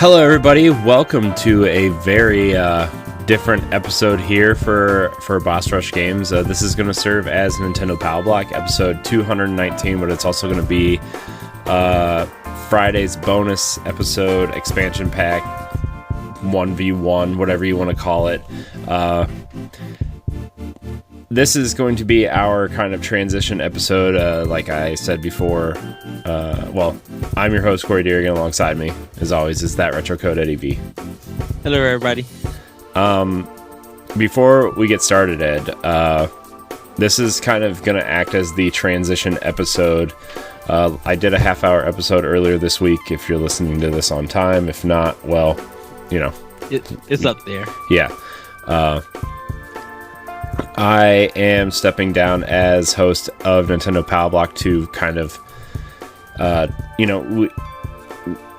Hello, everybody. Welcome to a very different episode here for Boss Rush Games. This is going to serve as Nintendo Pow Block, episode 219, but it's also going to be Friday's bonus episode, expansion pack, 1v1, whatever you want to call it. This is going to be our kind of transition episode, like I said before. I'm your host, Corey Deerigan. Alongside me, as always, is that Retro Code Eddie V. Hello, everybody. Before we get started, Ed, this is kind of going to act as the transition episode. I did a half-hour episode earlier this week, if you're listening to this on time. If not, well, you know. It's up there. Yeah. I am stepping down as host of Nintendo Pow Block to kind of,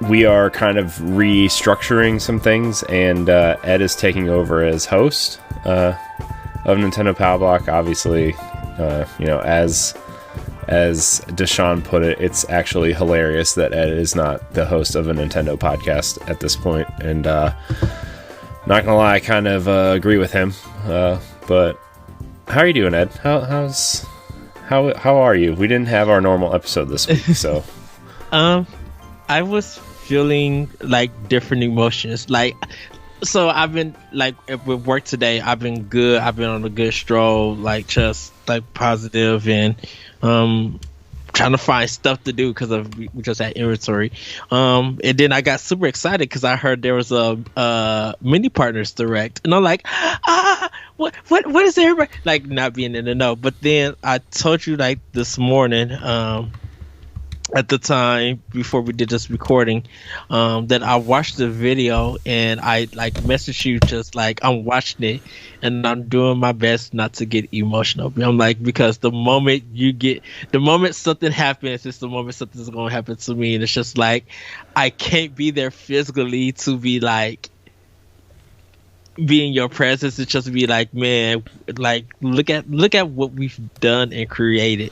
we are kind of restructuring some things, and Ed is taking over as host of Nintendo Pow Block. Obviously, as Deshaun put it, it's actually hilarious that Ed is not the host of a Nintendo podcast at this point, and not gonna lie, I kind of agree with him. But how are you doing, Ed? How are you? We didn't have our normal episode this week, so I was feeling like different emotions. So I've been with work today. I've been good. I've been on a good stroll, just positive and trying to find stuff to do because we just had inventory. And then I got super excited because I heard there was a mini partners direct, and I'm like, what is everybody not being in the know? But then I told you this morning, at the time before we did this recording, that I watched the video and I messaged you just I'm watching it and I'm doing my best not to get emotional. I'm because the moment something happens, it's the moment something's gonna happen to me, and it's just I can't be there physically to be be in your presence. It's just be man, look at what we've done and created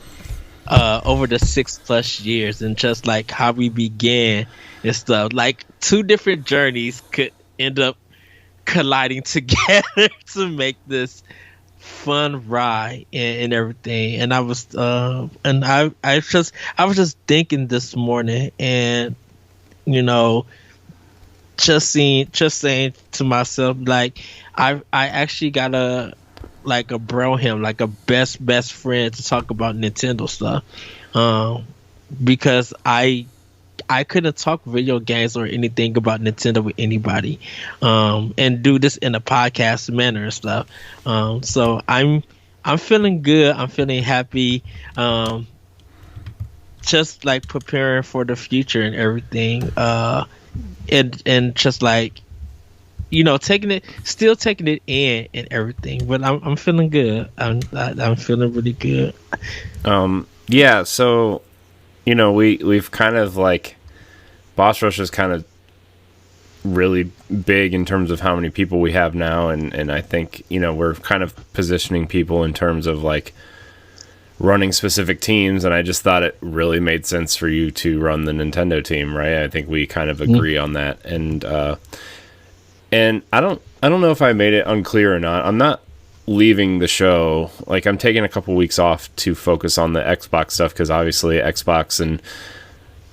over the 6+ years, and just how we began and stuff. Two different journeys could end up colliding together to make this fun ride and everything. And I was just thinking this morning, and just saying to myself, I actually got a bro him, a best friend to talk about Nintendo stuff, because I couldn't talk video games or anything about Nintendo with anybody, and do this in a podcast manner and stuff. So I'm feeling good. I'm feeling happy. Just preparing for the future and everything. And just taking it in and everything, but I'm feeling good. I'm feeling really good. Yeah. So, we've kind of Boss Rush is kind of really big in terms of how many people we have now, and I think we're kind of positioning people in terms of running specific teams, and I just thought it really made sense for you to run the Nintendo team, right? I think we kind of agree on that, and I don't know if I made it unclear or not. I'm not leaving the show. I'm taking a couple weeks off to focus on the Xbox stuff, because obviously Xbox, and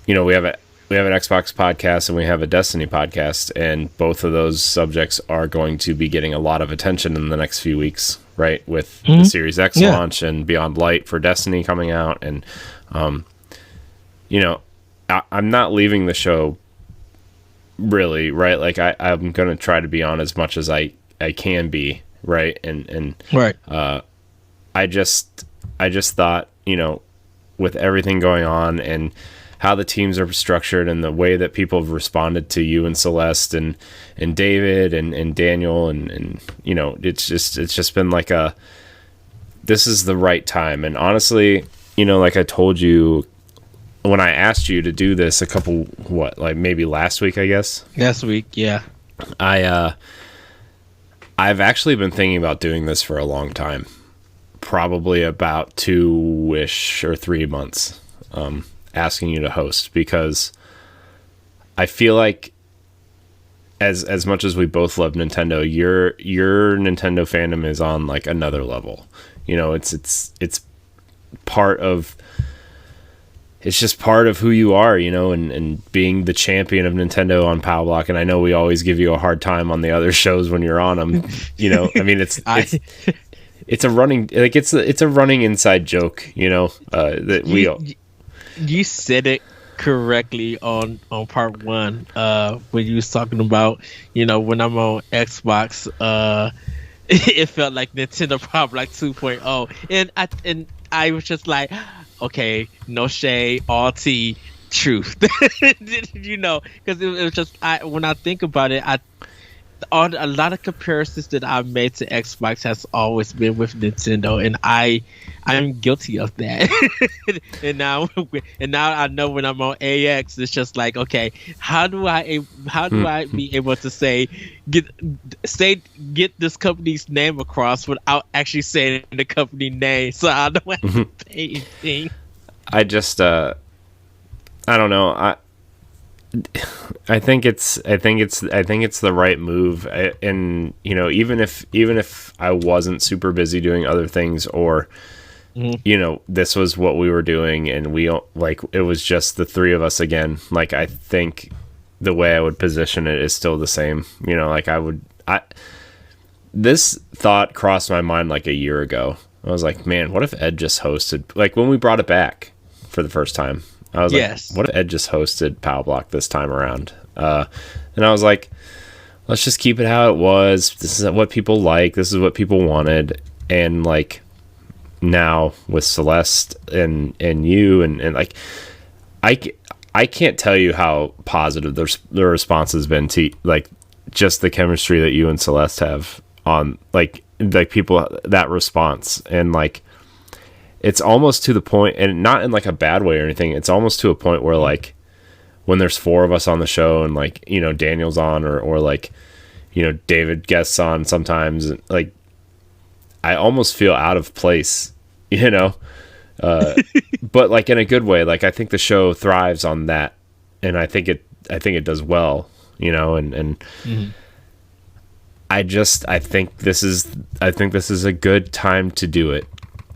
we have an Xbox podcast and we have a Destiny podcast, and both of those subjects are going to be getting a lot of attention in the next few weeks, right? With the Series X launch and Beyond Light for Destiny coming out, and I'm not leaving the show, really, right? I'm gonna try to be on as much as I can be, right? And right. I just thought, with everything going on and how the teams are structured and the way that people have responded to you and Celeste and David and Daniel, and it's just been this is the right time. And honestly, I told you when I asked you to do this maybe last week, I guess. Last week, yeah. I've actually been thinking about doing this for a long time, probably about 2-ish or 3 months. Asking you to host, because I feel like as much as we both love Nintendo, your Nintendo fandom is on like another level. You know, it's part of, it's just part of who you are, you know, and being the champion of Nintendo on Pow Block. And I know we always give you a hard time on the other shows when you're on them. You know, I mean, it's a running, like it's a running inside joke, you know, that you said it correctly on part one, when you was talking about, you know, when I'm on Xbox, it felt like Nintendo Pow Block 2.0, and I was just like, okay, no shade, all tea, truth. You know, because it was just, when I think about it, a lot of comparisons that I've made to Xbox has always been with Nintendo, and I'm guilty of that. and now I know when I'm on AX, it's just like, okay, how do I be able to get this company's name across without actually saying the company name, so I don't have to pay anything. I just I don't know. I think it's the right move, and you know, even if I wasn't super busy doing other things, or you know, this was what we were doing, and we like, it was just the three of us again. Like, I think the way I would position it is still the same. You know, like this thought crossed my mind like a year ago. I was like, man, what if Ed just hosted, like when we brought it back for the first time? I was like, what if Ed just hosted Pow Block this time around? And I was like, let's just keep it how it was. This is what people like. This is what people wanted. And like, now with Celeste and you and like, I can't tell you how positive the response has been to like just the chemistry that you and Celeste have on like people, that response. And like, it's almost to the point, and not in like a bad way or anything, it's almost to a point where like when there's four of us on the show and like, you know, Daniel's on, or like, you know, David guests on sometimes, like I almost feel out of place, you know, but like in a good way. Like, I think the show thrives on that, and I think it does well, you know, and I think this is a good time to do it.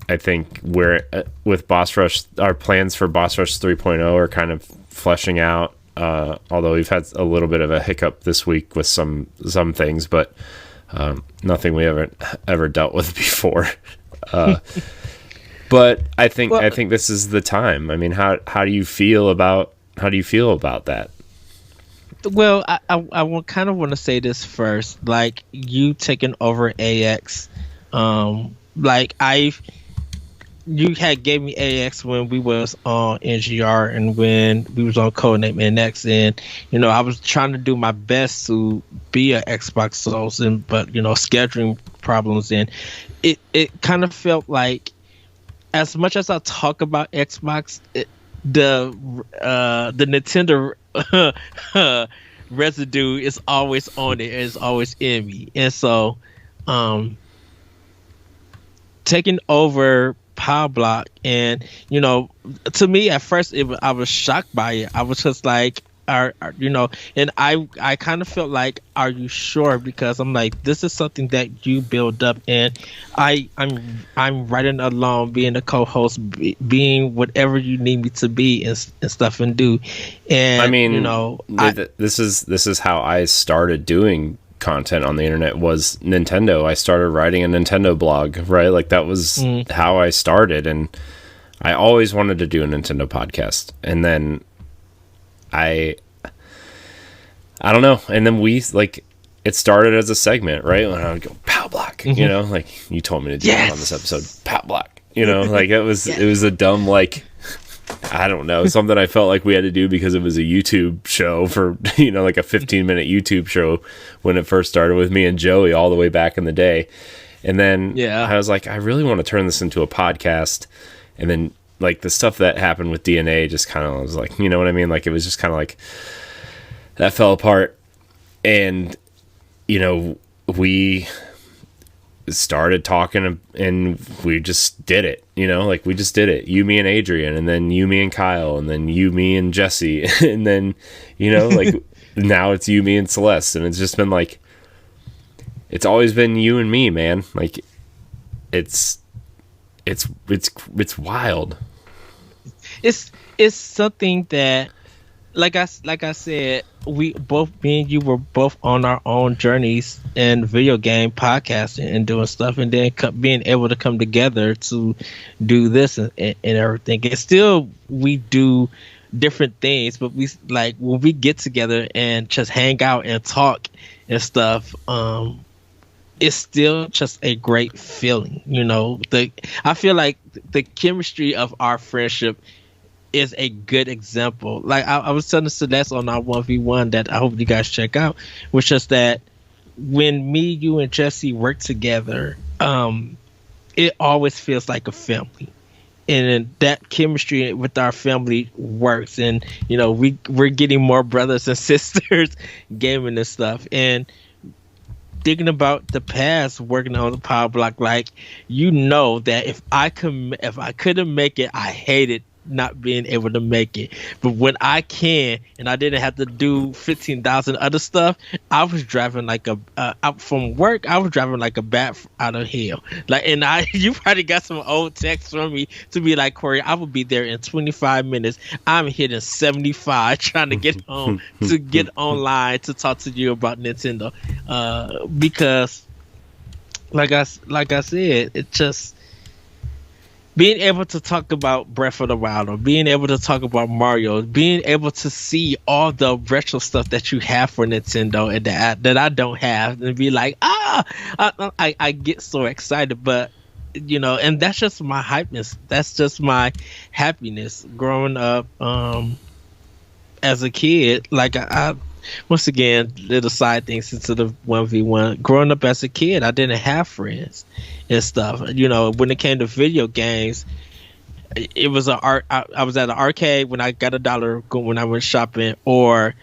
I think we're with Boss Rush, our plans for Boss Rush 3.0 are kind of fleshing out. Although we've had a little bit of a hiccup this week with some things, but nothing we ever dealt with before. But I think this is the time. I mean, how do you feel about that? Well, I kind of want to say this first. Like, you taking over AX, like you had gave me AX when we was on NGR and when we was on Codename NX, and you know, I was trying to do my best to be an Xbox Souls, but you know, scheduling problems, and it kind of felt like, as much as I talk about Xbox, the Nintendo residue is always on it, is always in me, and so taking over Pow Block, and you know, to me at first I was shocked by it. I was just like, you know, and I kind of felt like, are you sure? Because I'm like, this is something that you build up, and I'm riding along, being a co-host, being whatever you need me to be and stuff and do. And I mean, you know, this is how I started doing content on the internet, was Nintendo. I started writing a Nintendo blog, right? Like, that was how I started, and I always wanted to do a Nintendo podcast. And then I don't know. And then we, like, it started as a segment, right? When I would go, Pow Block, you know, like you told me to do it on this episode, Pow Block, you know, like it was a dumb, like, I don't know, something I felt like we had to do because it was a YouTube show for, you know, like a 15-minute YouTube show when it first started with me and Joey all the way back in the day. And then I was like, I really want to turn this into a podcast. And then like the stuff that happened with DNA just kind of was like, you know what I mean? Like, it was just kind of like that fell apart. And, you know, we started talking and we just did it, you know, like we just did it. You, me, and Adrian, and then you, me, and Kyle, and then you, me, and Jesse. And then, you know, like now it's you, me, and Celeste, and it's just been like, it's always been you and me, man. Like, it's wild. It's something that, like I said, we both, me and you, were both on our own journeys in video game podcasting and doing stuff, and then being able to come together to do this and everything. And still, we do different things, but we, like, when we get together and just hang out and talk and stuff, it's still just a great feeling. You know, I feel like the chemistry of our friendship is a good example. Like I was telling Celeste on our 1v1 that I hope you guys check out, which is that when me, you, and Jesse work together, it always feels like a family. And then that chemistry with our family works, and you know, we're getting more brothers and sisters gaming and stuff. And thinking about the past, working on the Power Block, like, you know that if I couldn't make it, I hated not being able to make it. But when I can, and I didn't have to do 15,000 other stuff, I was driving like out from work. I was driving like a bat out of hell. Like, and you probably got some old texts from me to be like, Corey, I will be there in 25 minutes. I'm hitting 75 trying to get home to get online to talk to you about Nintendo, because like I said, it just, being able to talk about Breath of the Wild, or being able to talk about Mario, being able to see all the retro stuff that you have for Nintendo and that I don't have, and be like, I get so excited. But you know, and that's just my hypeness. That's just my happiness growing up as a kid. Like I once again, little side things into the 1v1. Growing up as a kid, I didn't have friends and stuff. You know, when it came to video games, it was I was at an arcade when I got $1 when I went shopping, or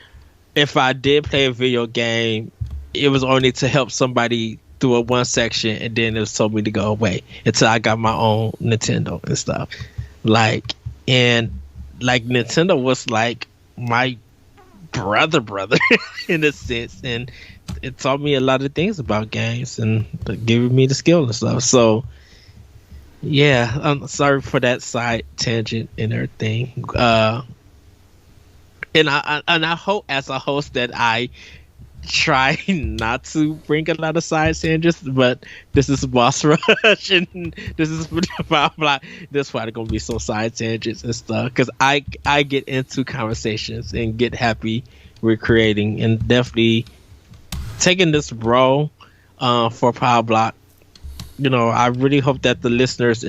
if I did play a video game, it was only to help somebody through a one section, and then it was told me to go away until I got my own Nintendo and stuff. Like, and like Nintendo was like my brother in a sense, and it taught me a lot of things about games and giving me the skill and stuff. So yeah, I'm sorry for that side tangent and everything. And I hope, as a host, that I try not to bring a lot of side tangents, but this is Boss Rush and this is Pow Block. This probably gonna be some side tangents and stuff, because I get into conversations and get happy with creating, and definitely taking this role for Power Block. You know, I really hope that the listeners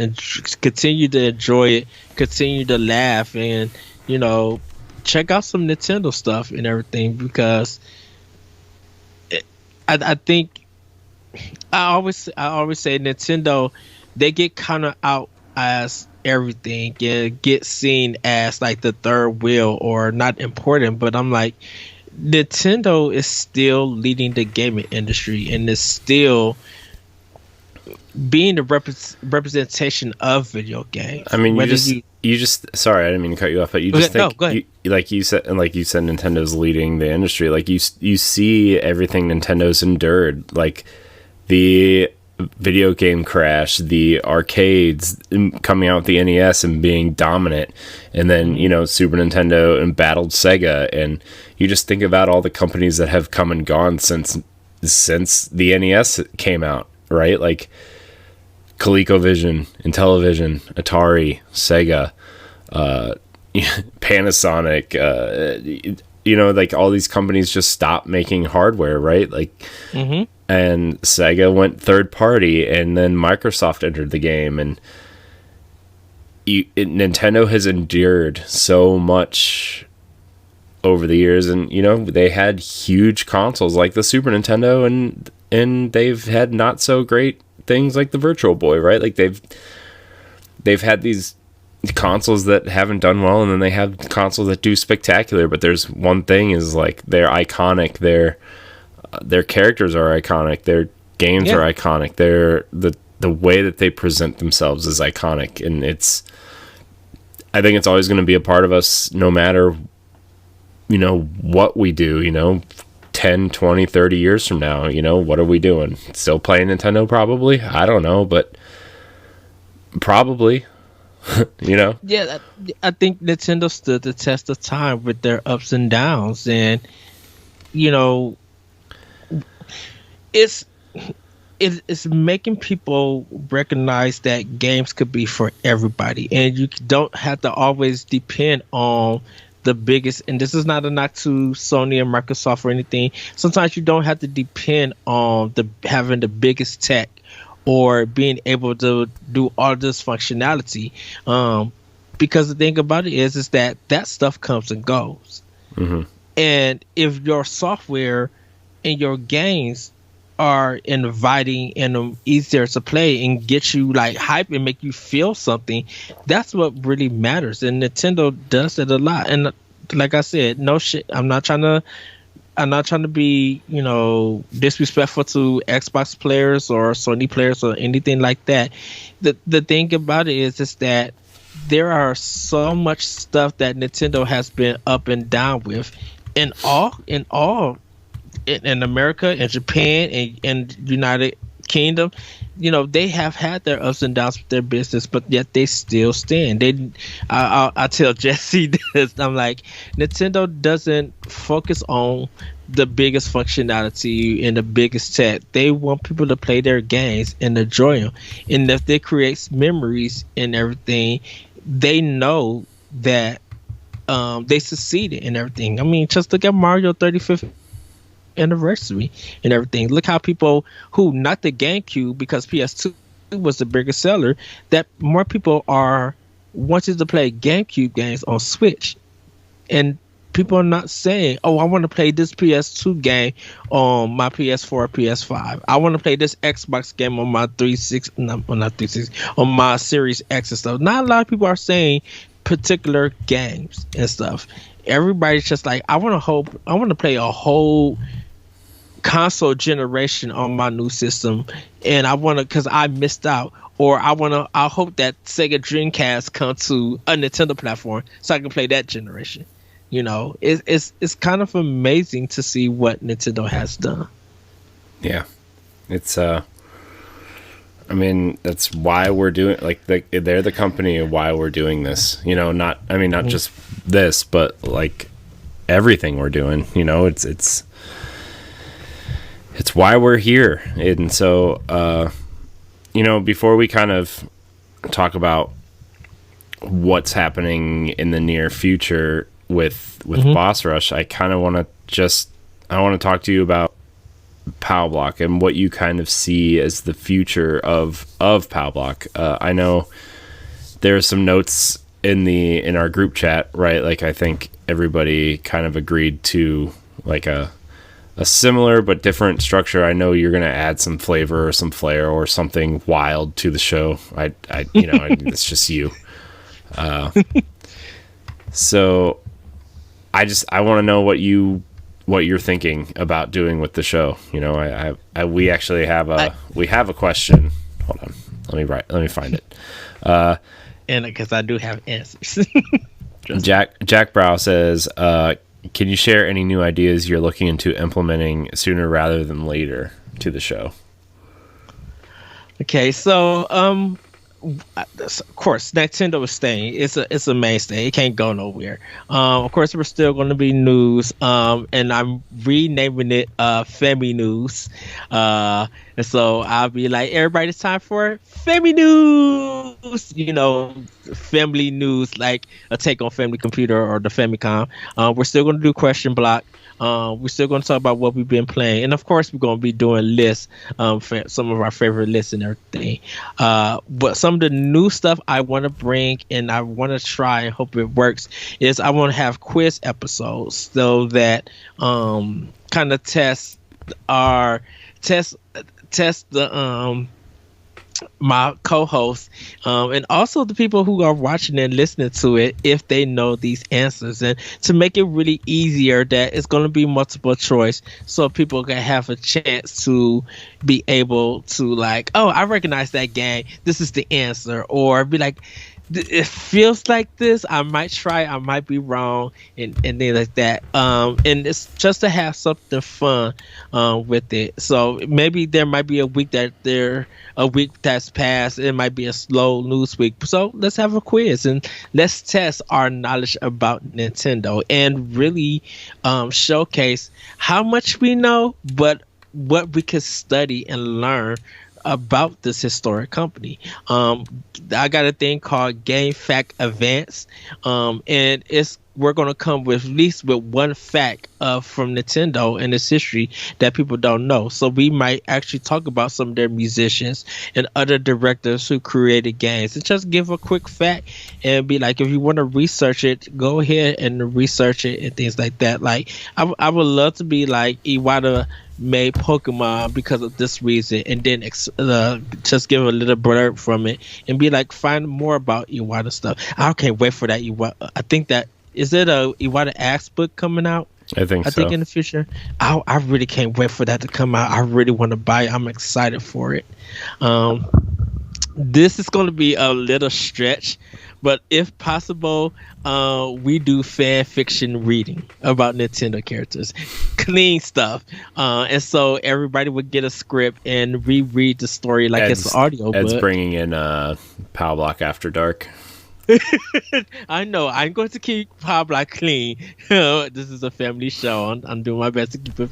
continue to enjoy it, continue to laugh, and you know, check out some Nintendo stuff and everything, because I think I always say Nintendo, they get kind of out as everything and get seen as like the third wheel or not important, but I'm like, Nintendo is still leading the gaming industry and is still being the representation of video games. I mean, you just sorry, I didn't mean to cut you off, but you just think, go ahead. like you said, Nintendo's leading the industry. Like you see everything Nintendo's endured, like the video game crash, the arcades coming out with the NES and being dominant, and then you know, Super Nintendo and battled Sega, and you just think about all the companies that have come and gone since the NES came out, right? Like ColecoVision, Intellivision, Atari, Sega, Panasonic, you know, like all these companies just stopped making hardware, right? Like, and Sega went third party, and then Microsoft entered the game, and Nintendo has endured so much over the years, and you know, they had huge consoles like the Super Nintendo, and they've had not so great things like the Virtual Boy, right? Like they've had these consoles that haven't done well, and then they have consoles that do spectacular. But there's one thing, is like they're iconic. Their characters are iconic. Their games are iconic. The way that they present themselves is iconic, and I think it's always going to be a part of us, no matter what we do, 10, 20, 30 years from now, what are we doing? Still playing Nintendo probably? I don't know, but probably, Yeah, I think Nintendo stood the test of time with their ups and downs, and you know, it's it's making people recognize that games could be for everybody, and you don't have to always depend on the biggest. And this is not a knock to Sony and Microsoft or anything. Sometimes you don't have to depend on the having the biggest tech or being able to do all this functionality. Because the thing about it is that stuff comes and goes. Mm-hmm. And if your software and your games are inviting and easier to play and get you like hype and make you feel something, that's what really matters. And Nintendo does it a lot. And like I said, no shit, I'm not trying to be, disrespectful to Xbox players or Sony players or anything like that. The thing about it is that there are so much stuff that Nintendo has been up and down with in America and Japan and United Kingdom. They have had their ups and downs with their business, but yet they still stand. I tell Jesse this. I'm like, Nintendo doesn't focus on the biggest functionality and the biggest tech. They want people to play their games and enjoy them. And if they create memories and everything, they know that they succeeded in everything. I mean, just look at Mario 35th anniversary and everything. Look how people who not the GameCube, because PS2 was the biggest seller, that more people are wanting to play GameCube games on Switch, and people are not saying, "Oh, I want to play this PS2 game on my PS4, PS5. I want to play this Xbox game on my 360, not 360, on my Series X and stuff." Not a lot of people are saying particular games and stuff. Everybody's just like, I want to play a whole console generation on my new system, and I want to, because I missed out, or I hope that Sega Dreamcast come to a Nintendo platform so I can play that generation. It's kind of amazing to see what Nintendo has done. Yeah, it's I mean, that's why we're doing, like, they're the company of why we're doing this. Not just this, but like everything we're doing. It's why we're here. And so, before we kind of talk about what's happening in the near future with Boss Rush, I kind of want to talk to you about Pow Block and what you kind of see as the future of Pow Block. I know there are some notes in our group chat, right? Like, I think everybody kind of agreed to like a similar but different structure. I know you're going to add some flavor or some flair or something wild to the show. It's just you. So I want to know what you're thinking about doing with the show. We actually have a question. Hold on, let me find it. And because I do have answers. Jack Brow says, can you share any new ideas you're looking into implementing sooner rather than later to the show? Okay, so of course, Nintendo is staying. It's a mainstay. It can't go nowhere. Of course, we're still going to be news. And I'm renaming it Femi News. And so I'll be like, everybody, it's time for Femi News. Family news, like a take on Family Computer or the Famicom. We're still going to do Question Block. We're still going to talk about what we've been playing, and of course, we're going to be doing lists, for some of our favorite lists and everything. But some of the new stuff I want to bring and I want to try and hope it works is I want to have quiz episodes so that kind of test the my co-hosts and also the people who are watching and listening to it, if they know these answers, and to make it really easier that it's going to be multiple choice so people can have a chance to be able to like, oh, I recognize that game, this is the answer, or be like, it feels like this. I might try, I might be wrong, and things like that. And it's just to have something fun with it. So maybe there might be a week that's passed. It might be a slow news week. So let's have a quiz and let's test our knowledge about Nintendo and really showcase how much we know, but what we could study and learn about this historic company. I got a thing called Game Fact Advance, and it's we're gonna come with at least with one fact from Nintendo and its history that people don't know. So we might actually talk about some of their musicians and other directors who created games, and just give a quick fact and be like, if you want to research it, go ahead and research it and things like that. Like I would love to be like Iwata made Pokemon because of this reason, and then just give a little blurb from it and be like, find more about Iwata stuff. I can't wait for that. I think that is it a Iwata Axe book coming out? I think so. I think in the future. I really can't wait for that to come out. I really want to buy it. I'm excited for it. This is going to be a little stretch, but if possible, we do fan fiction reading about Nintendo characters, clean stuff, and so everybody would get a script and reread the story like it's an audio book. Ed's bringing in Pow Block After Dark. I know. I'm going to keep Pow Block clean. This is a family show. I'm doing my best to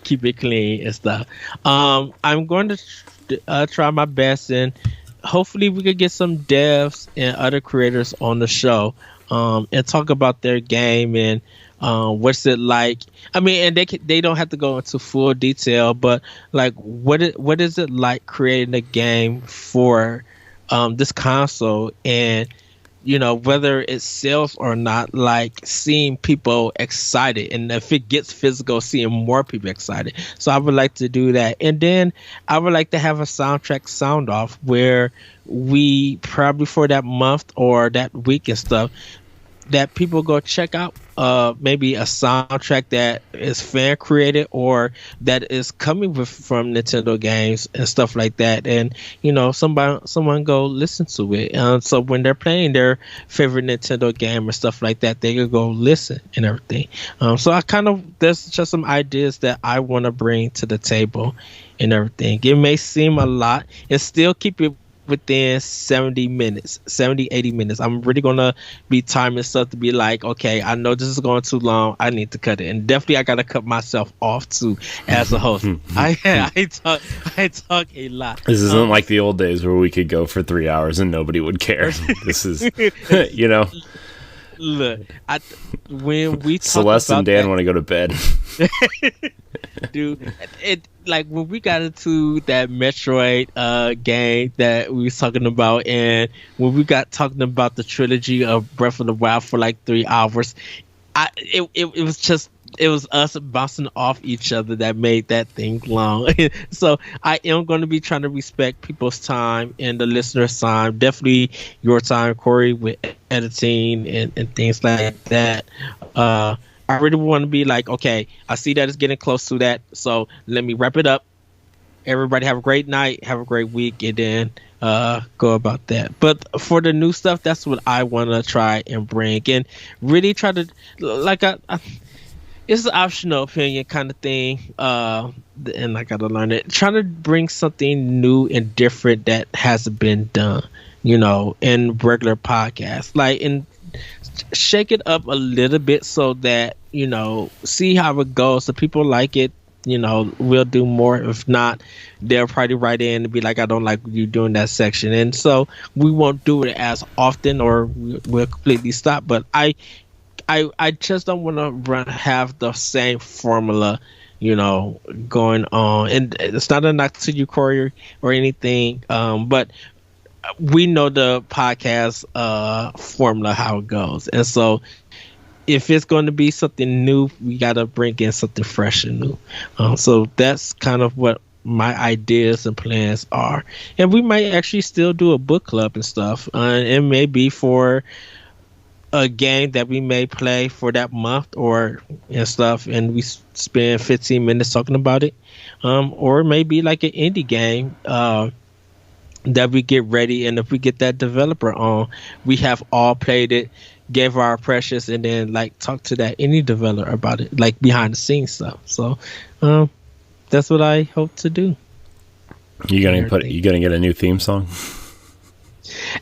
keep it clean and stuff. I'm going to try my best, and hopefully we could get some devs and other creators on the show and talk about their game and what's it like. I mean, and they don't have to go into full detail, but like what is it like creating a game for this console, and whether it sells or not, like seeing people excited, and if it gets physical, seeing more people excited. So I would like to do that. And then I would like to have a soundtrack sound off where we probably for that month or that week and stuff, that people go check out maybe a soundtrack that is fan created or that is coming from Nintendo games and stuff like that, and someone go listen to it. So when they're playing their favorite Nintendo game or stuff like that, they could go listen and everything. So there's just some ideas that I want to bring to the table and everything. It may seem a lot and still keep it within 70 minutes, 80 minutes. I'm really gonna be timing stuff to be like, okay, I know this is going too long, I need to cut it. And definitely I gotta cut myself off too as a host. I talk a lot. This isn't like the old days where we could go for 3 hours and nobody would care. This is Look, when we talk Celeste about and Dan that, want to go to bed. dude, it like when we got into that Metroid game that we was talking about, and when we got talking about the trilogy of Breath of the Wild for like 3 hours, it was us bouncing off each other that made that thing long. So I am going to be trying to respect people's time and the listeners' time. Definitely your time, Corey, with editing and things like that. I really want to be like, okay, I see that it's getting close to that, so let me wrap it up. Everybody have a great night, have a great week, and then go about that. But for the new stuff, that's what I want to try and bring, and really try to, like, it's an optional opinion kind of thing, and I gotta learn it. Trying to bring something new and different that hasn't been done, in regular podcasts, like, and shake it up a little bit so that see how it goes. So people like it, we'll do more. If not, they'll probably write in and be like, I don't like you doing that section, and so we won't do it as often, or we'll completely stop. But I just don't want to have the same formula, going on. And it's not a knock to you, Corey, or anything, but we know the podcast formula, how it goes. And so if it's going to be something new, we got to bring in something fresh and new. So that's kind of what my ideas and plans are. And we might actually still do a book club and stuff. It may be for a game that we may play for that month and stuff, and we spend 15 minutes talking about it. Or maybe like an indie game that we get ready, and if we get that developer on, we have all played it, gave our impressions, and then like talk to that indie developer about it, like behind the scenes stuff. So um that's what I hope to do. You gonna get a new theme song?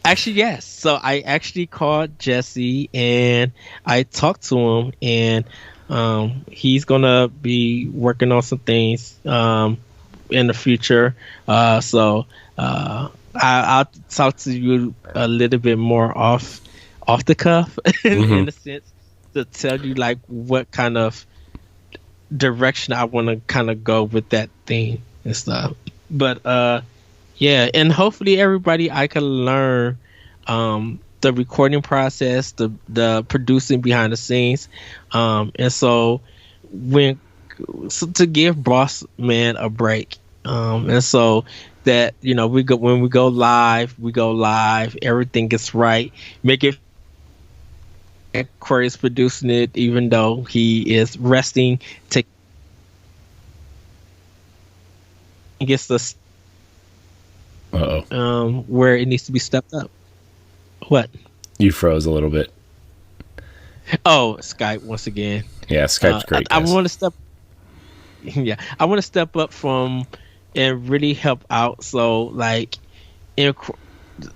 Actually, yes. So I actually called Jesse and I talked to him, and he's gonna be working on some things in the future. I'll talk to you a little bit more off the cuff in a sense, to tell you like what kind of direction I want to kind of go with that thing and stuff. But yeah, and hopefully everybody I can learn the recording process, the producing behind the scenes, and so to give Boss Man a break, and so that when we go live, everything gets right, make it. Corey's producing it, even though he is resting. Gets the where it needs to be stepped up. What? You froze a little bit. Oh, Skype once again. Yeah, Skype's great. I want to step. Yeah, I want to step up from and really help out. So like,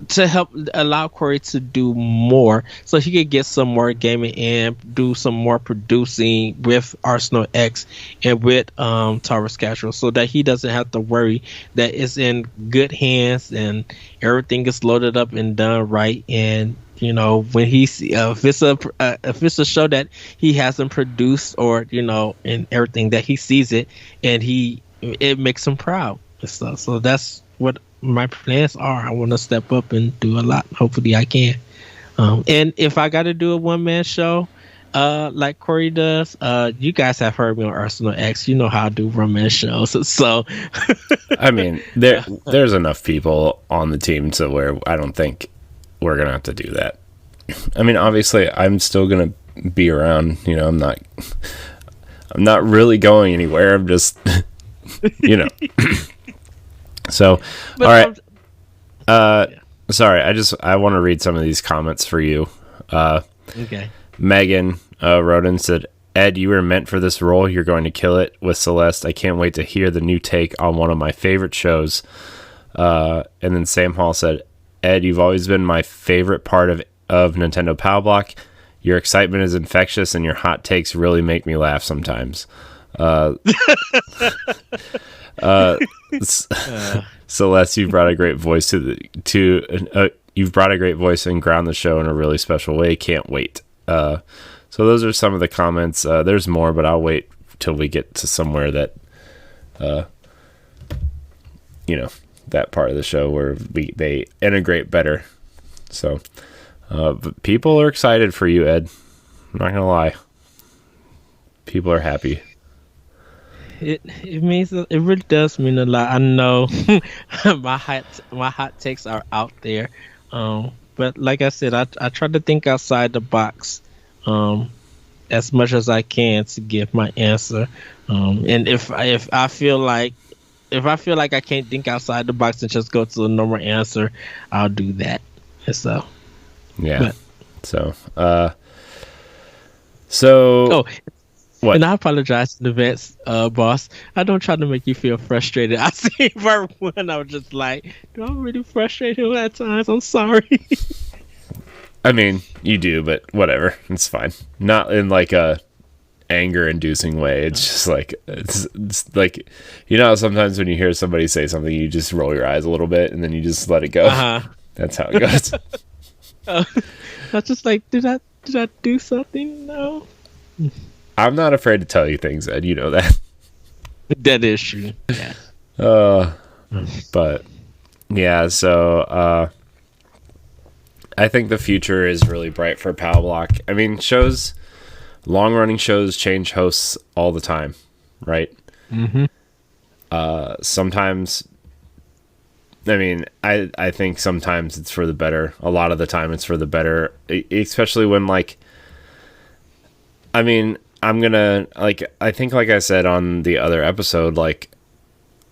to help allow Corey to do more, so he could get some more gaming and do some more producing with Arsenal X and with Taurus Casual, so that he doesn't have to worry, that it's in good hands and everything is loaded up and done right. And when he if it's a show that he hasn't produced, or and everything, that he sees it and it makes him proud and stuff. So that's what my plans are. I want to step up and do a lot. Hopefully I can. And if I got to do a one-man show like Corey does, you guys have heard me on Arsenal X. You know how I do one-man shows. So I mean, there's enough people on the team to where I don't think we're gonna have to do that. I mean, obviously I'm still gonna be around. I'm not really going anywhere. I'm just So, but all right. Sorry, I want to read some of these comments for you. Okay. Megan wrote in and said, Ed, you were meant for this role. You're going to kill it with Celeste. I can't wait to hear the new take on one of my favorite shows. And then Sam Hall said, Ed, you've always been my favorite part of Nintendo Pow Block. Your excitement is infectious, and your hot takes really make me laugh sometimes. Celeste, you've brought a great voice you've brought a great voice and ground the show in a really special way. Can't wait. So those are some of the comments. There's more, but I'll wait till we get to somewhere that that part of the show where they integrate better. So but people are excited for you, Ed. I'm not gonna lie. People are happy. It really does mean a lot. I know my hot takes are out there, but like I said, I try to think outside the box as much as I can to give my answer. And if I feel like I can't think outside the box and just go to the normal answer, I'll do that. So yeah. But, Oh. What? And I apologize in advance, boss. I don't try to make you feel frustrated. I see part one, I was just like, do I really frustrate him at times? I'm sorry. I mean, you do, but whatever. It's fine. Not in like a anger-inducing way. It's just like it's like how sometimes when you hear somebody say something, you just roll your eyes a little bit and then you just let it go. That's how it goes. I was just like, did I do something? No. I'm not afraid to tell you things, Ed. You know that. That is true. Yeah. But yeah, so I think the future is really bright for Pow Block. I mean, long-running shows change hosts all the time, right? Mm-hmm. Sometimes, I mean, I think sometimes it's for the better. A lot of the time it's for the better, especially when I mean, I'm gonna I think like I said on the other episode,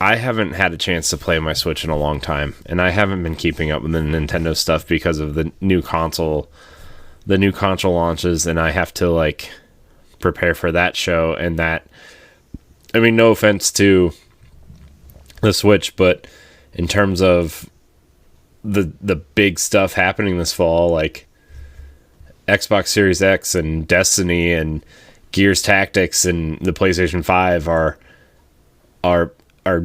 I haven't had a chance to play my Switch in a long time, and I haven't been keeping up with the Nintendo stuff because of the new console launches, and I have to like prepare for that show. And that, I mean, no offense to the Switch, but in terms of the big stuff happening this fall, like Xbox Series X and Destiny and Gears Tactics and the PlayStation 5 are I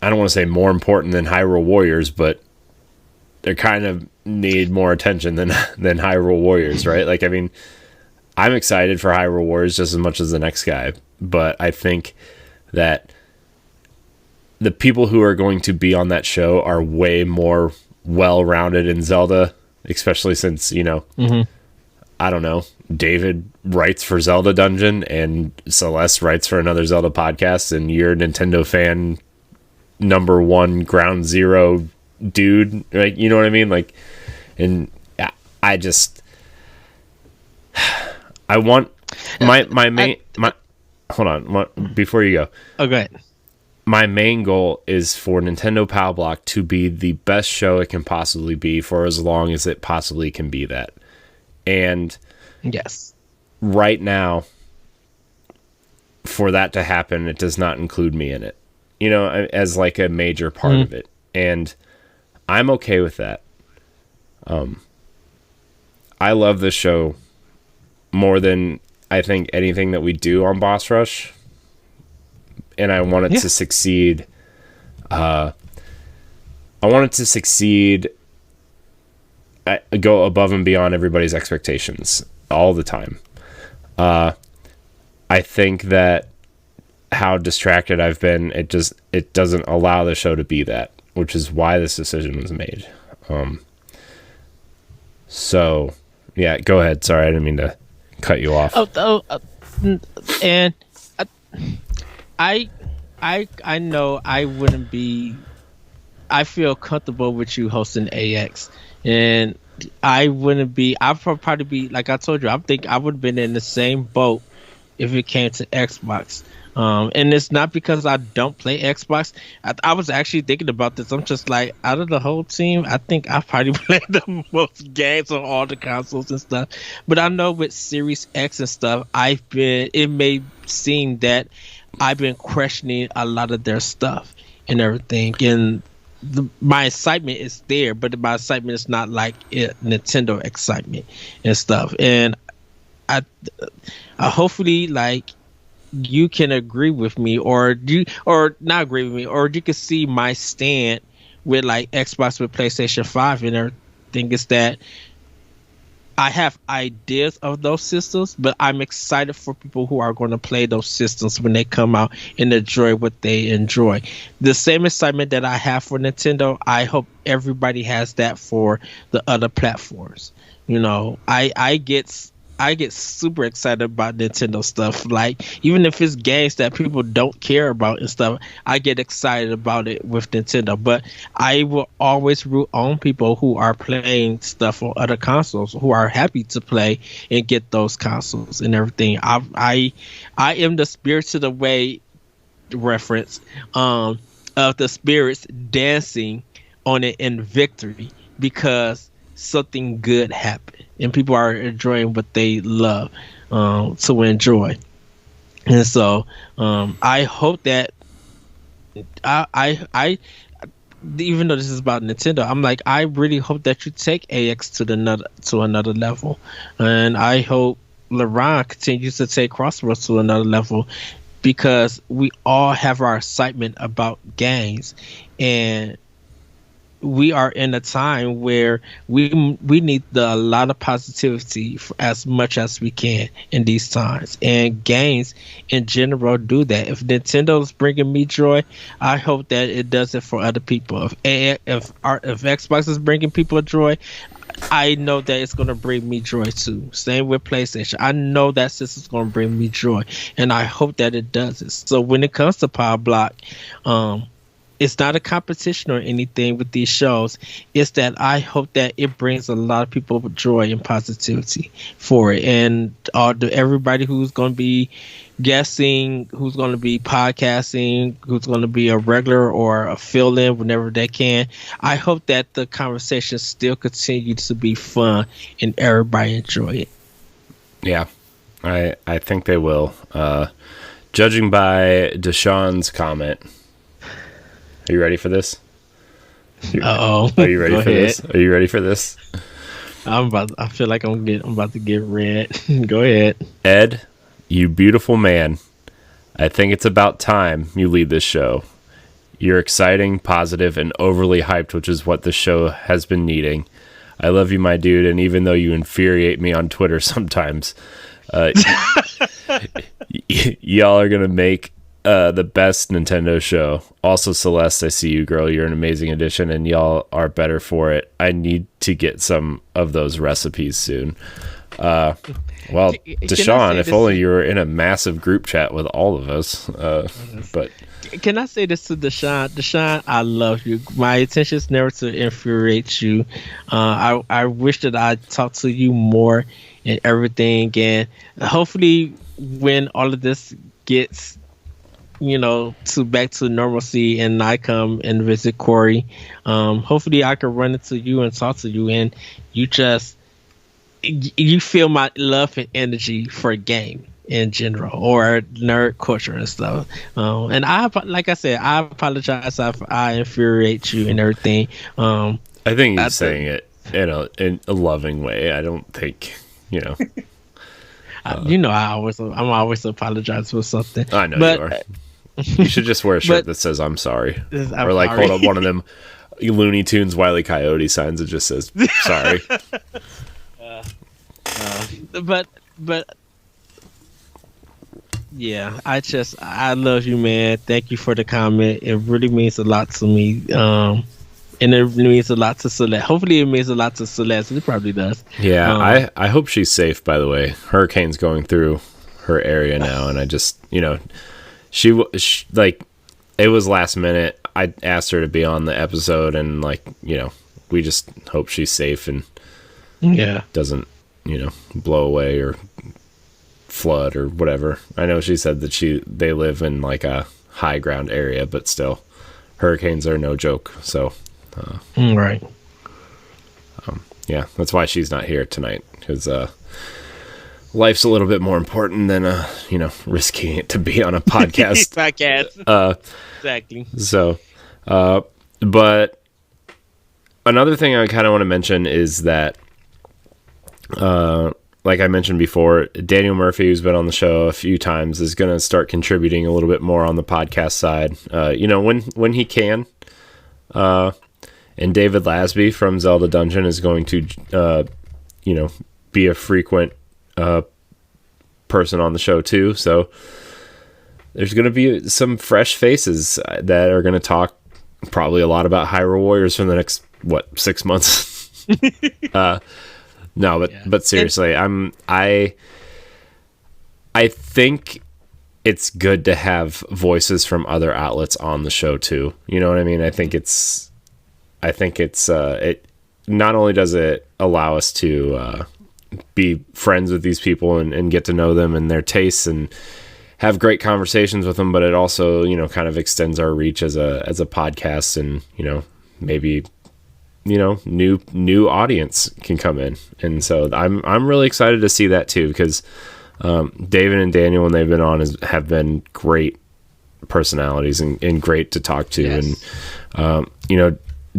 don't want to say more important than Hyrule Warriors, but they kind of need more attention than Hyrule Warriors, right? Like, I mean, I'm excited for Hyrule Warriors just as much as the next guy, but I think that the people who are going to be on that show are way more well-rounded in Zelda, especially since, you know, I don't know, David writes for Zelda Dungeon and Celeste writes for another Zelda podcast, and you're a Nintendo fan number one ground zero dude, like, you know what I mean? Like, and I just I want my main hold on, before you go. Oh, go ahead. My main goal is for Nintendo Pow Block to be the best show it can possibly be for as long as it possibly can be that. And yes, right now, for that to happen, it does not include me in it, you know, as like a major part of it. And I'm okay with that. I love this show more than I think anything that we do on Boss Rush. And I want it to succeed. I want it to succeed. Go above and beyond everybody's expectations all the time. I think that how distracted I've been, it doesn't allow the show to be that, which is why this decision was made. So yeah, go ahead. Sorry, I didn't mean to cut you off. And I know I wouldn't be. I feel comfortable with you hosting AX, and I wouldn't be. I'd probably be like I told you. I think I would have been in the same boat if it came to Xbox. And it's not because I don't play Xbox. I was actually thinking about this. I'm just like, out of the whole team, I think I probably played the most games on all the consoles and stuff. But I know with Series X and stuff, it may seem that I've been questioning a lot of their stuff and everything. And my excitement is there, but my excitement is not like Nintendo excitement and stuff. And I hopefully, like, you can agree with me, or not agree with me, or you can see my stand with like Xbox with PlayStation 5 and everything. Is that I have ideas of those systems, but I'm excited for people who are going to play those systems when they come out and enjoy what they enjoy. The same excitement that I have for Nintendo, I hope everybody has that for the other platforms. You know, I get super excited about Nintendo stuff. Like, even if it's games that people don't care about and stuff, I get excited about it with Nintendo. But I will always root on people who are playing stuff on other consoles, who are happy to play and get those consoles and everything. I am the Spirited Away reference of the spirits dancing on it in victory because something good happened and people are enjoying what they love to enjoy. And so I hope that I even though this is about Nintendo, I'm like, I really hope that you take AX to another level, and I hope LeBron continues to take Crossroads to another level, because we all have our excitement about games, and we are in a time where we need a lot of positivity as much as we can in these times, and games in general do that. If Nintendo's bringing me joy, I hope that it does it for other people. If Xbox is bringing people joy, I know that it's going to bring me joy too. Same with PlayStation. I know that system's going to bring me joy, and I hope that it does it. So when it comes to Power Block, it's not a competition or anything with these shows. It's that I hope that it brings a lot of people joy and positivity for it. And everybody who's going to be guessing who's going to be podcasting, who's going to be a regular or a fill-in whenever they can. I hope that the conversation still continues to be fun and everybody enjoy it. Yeah, I think they will. Judging by Deshaun's comment, are you ready for this? Uh-oh. Are you ready Go for ahead. this? Are you ready for this? I feel like I'm about to get red. Go ahead. Ed, you beautiful man. I think it's about time you lead this show. You're exciting, positive, and overly hyped, which is what the show has been needing. I love you, my dude, and even though you infuriate me on Twitter sometimes, y'all are gonna make the best Nintendo show. Also, Celeste, I see you, girl. You're an amazing addition, and y'all are better for it. I need to get some of those recipes soon. Well, Deshaun, if only you were in a massive group chat with all of us. But can I say this to Deshaun? Deshaun, I love you. My intention is never to infuriate you. I wish that I talked to you more and everything. And hopefully, when all of this gets, to back to normalcy, and I come and visit Corey, hopefully I can run into you and talk to you, and you feel my love and energy for a game in general or nerd culture and stuff. And like I said, I apologize if I infuriate you and everything. I think he's saying it in a loving way. I don't think, I'm always apologize for something. I know you are. You should just wear a shirt that says "I'm sorry," or like hold up one of them Looney Tunes Wile E. Coyote signs that just says "sorry." But yeah, I love you, man. Thank you for the comment. It really means a lot to me. And it means a lot to Celeste. Hopefully it means a lot to Celeste. It probably does. Yeah, I hope she's safe, by the way. Hurricane's going through her area now, and I just, she like, it was last minute. I asked her to be on the episode, and we just hope she's safe and doesn't, blow away or flood or whatever. I know she said that they live in like a high ground area, but still, hurricanes are no joke. So, right. Yeah, that's why she's not here tonight, because life's a little bit more important than risking it to be on a podcast. Exactly. So, but another thing I kind of want to mention is that, like I mentioned before, Daniel Murphy, who's been on the show a few times, is going to start contributing a little bit more on the podcast side. When he can. And David Lasby from Zelda Dungeon is going to, be a frequent person on the show too. So there's going to be some fresh faces that are going to talk probably a lot about Hyrule Warriors for the next 6 months. But seriously, I think it's good to have voices from other outlets on the show too. You know what I mean? I think it's it not only does it allow us to be friends with these people and get to know them and their tastes and have great conversations with them, but it also, kind of extends our reach as a podcast, and, maybe, new audience can come in. And so I'm really excited to see that too, because David and Daniel, when they've been on, have been great personalities and great to talk to. Yes. And,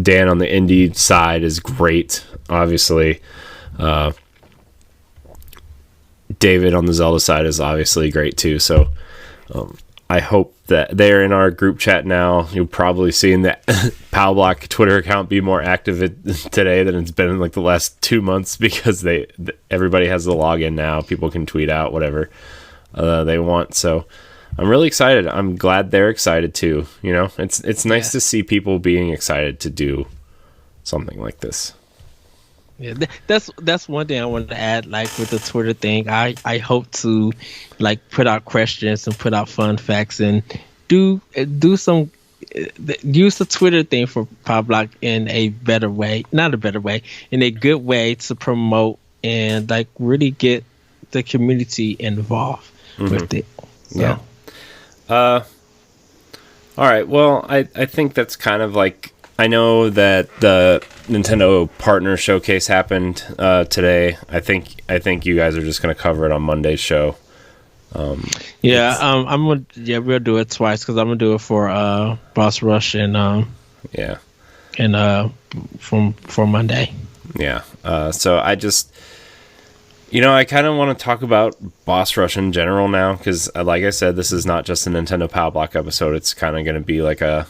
Dan on the indie side is great, obviously. David on the Zelda side is obviously great too. So I hope that they're in our group chat now. You'll probably seen that Pow Block Twitter account be more active today than it's been in like the last 2 months, because everybody has the login now. People can tweet out whatever they want. So I'm really excited. I'm glad they're excited too. It's nice to see people being excited to do something like this. Yeah, that's one thing I wanted to add. Like with the Twitter thing, I hope to like put out questions and put out fun facts and do some use the Twitter thing for Pow Block in a better way, not a better way, in a good way to promote and like really get the community involved with it. So. Yeah. All right. Well, I think that's kind of like, I know that the Nintendo Partner Showcase happened today. I think you guys are just going to cover it on Monday's show. We'll do it twice because I'm gonna do it for Boss Rush and Yeah. for Monday. Yeah. So I just, I kind of want to talk about Boss Rush in general now because, like I said, this is not just a Nintendo Pow Block episode. It's kind of going to be like a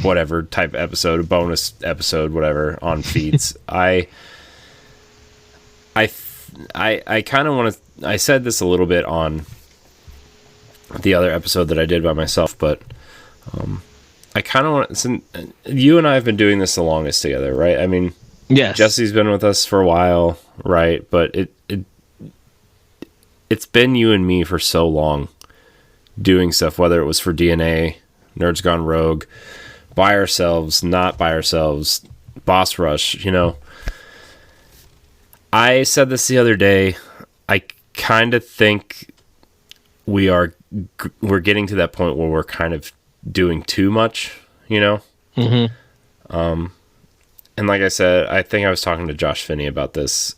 whatever type episode, a bonus episode, whatever on feeds. I kind of want to. I said this a little bit on the other episode that I did by myself, but I kind of want. So you and I have been doing this the longest together, right? I mean, yes. Jesse's been with us for a while, right? But it's been you and me for so long doing stuff, whether it was for DNA, Nerds Gone Rogue, by ourselves, not by ourselves, Boss Rush. I said this the other day. I kind of think we're getting to that point where we're kind of doing too much, Mm-hmm. And like I said, I think I was talking to Josh Finney about this.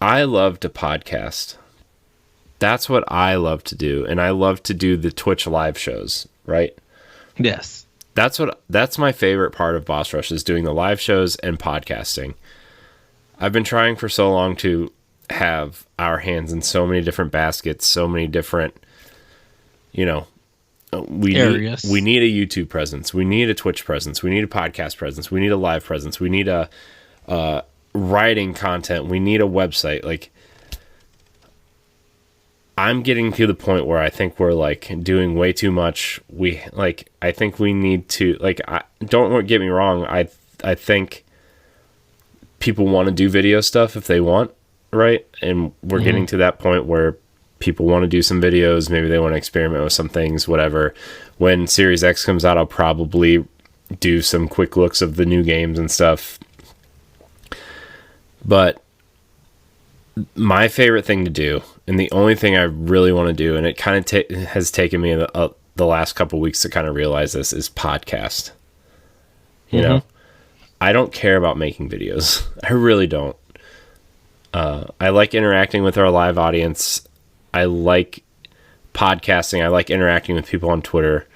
I love to podcast. That's what I love to do, and I love to do the Twitch live shows, right? Yes. That's my favorite part of Boss Rush, is doing the live shows and podcasting. I've been trying for so long to have our hands in so many different baskets, so many different, areas. We need a YouTube presence. We need a Twitch presence. We need a podcast presence. We need a live presence. We need a writing content. We need a website. Like, I'm getting to the point where I think we're like doing way too much. I think we need to, don't get me wrong. I think people want to do video stuff if they want, right? And we're getting to that point where people want to do some videos. Maybe they want to experiment with some things, whatever. When Series X comes out, I'll probably do some quick looks of the new games and stuff. But my favorite thing to do, and the only thing I really want to do, and it kind of has taken me the last couple weeks to kind of realize this, is podcast. I don't care about making videos. I really don't. I like interacting with our live audience. I like podcasting. I like interacting with people on Twitter.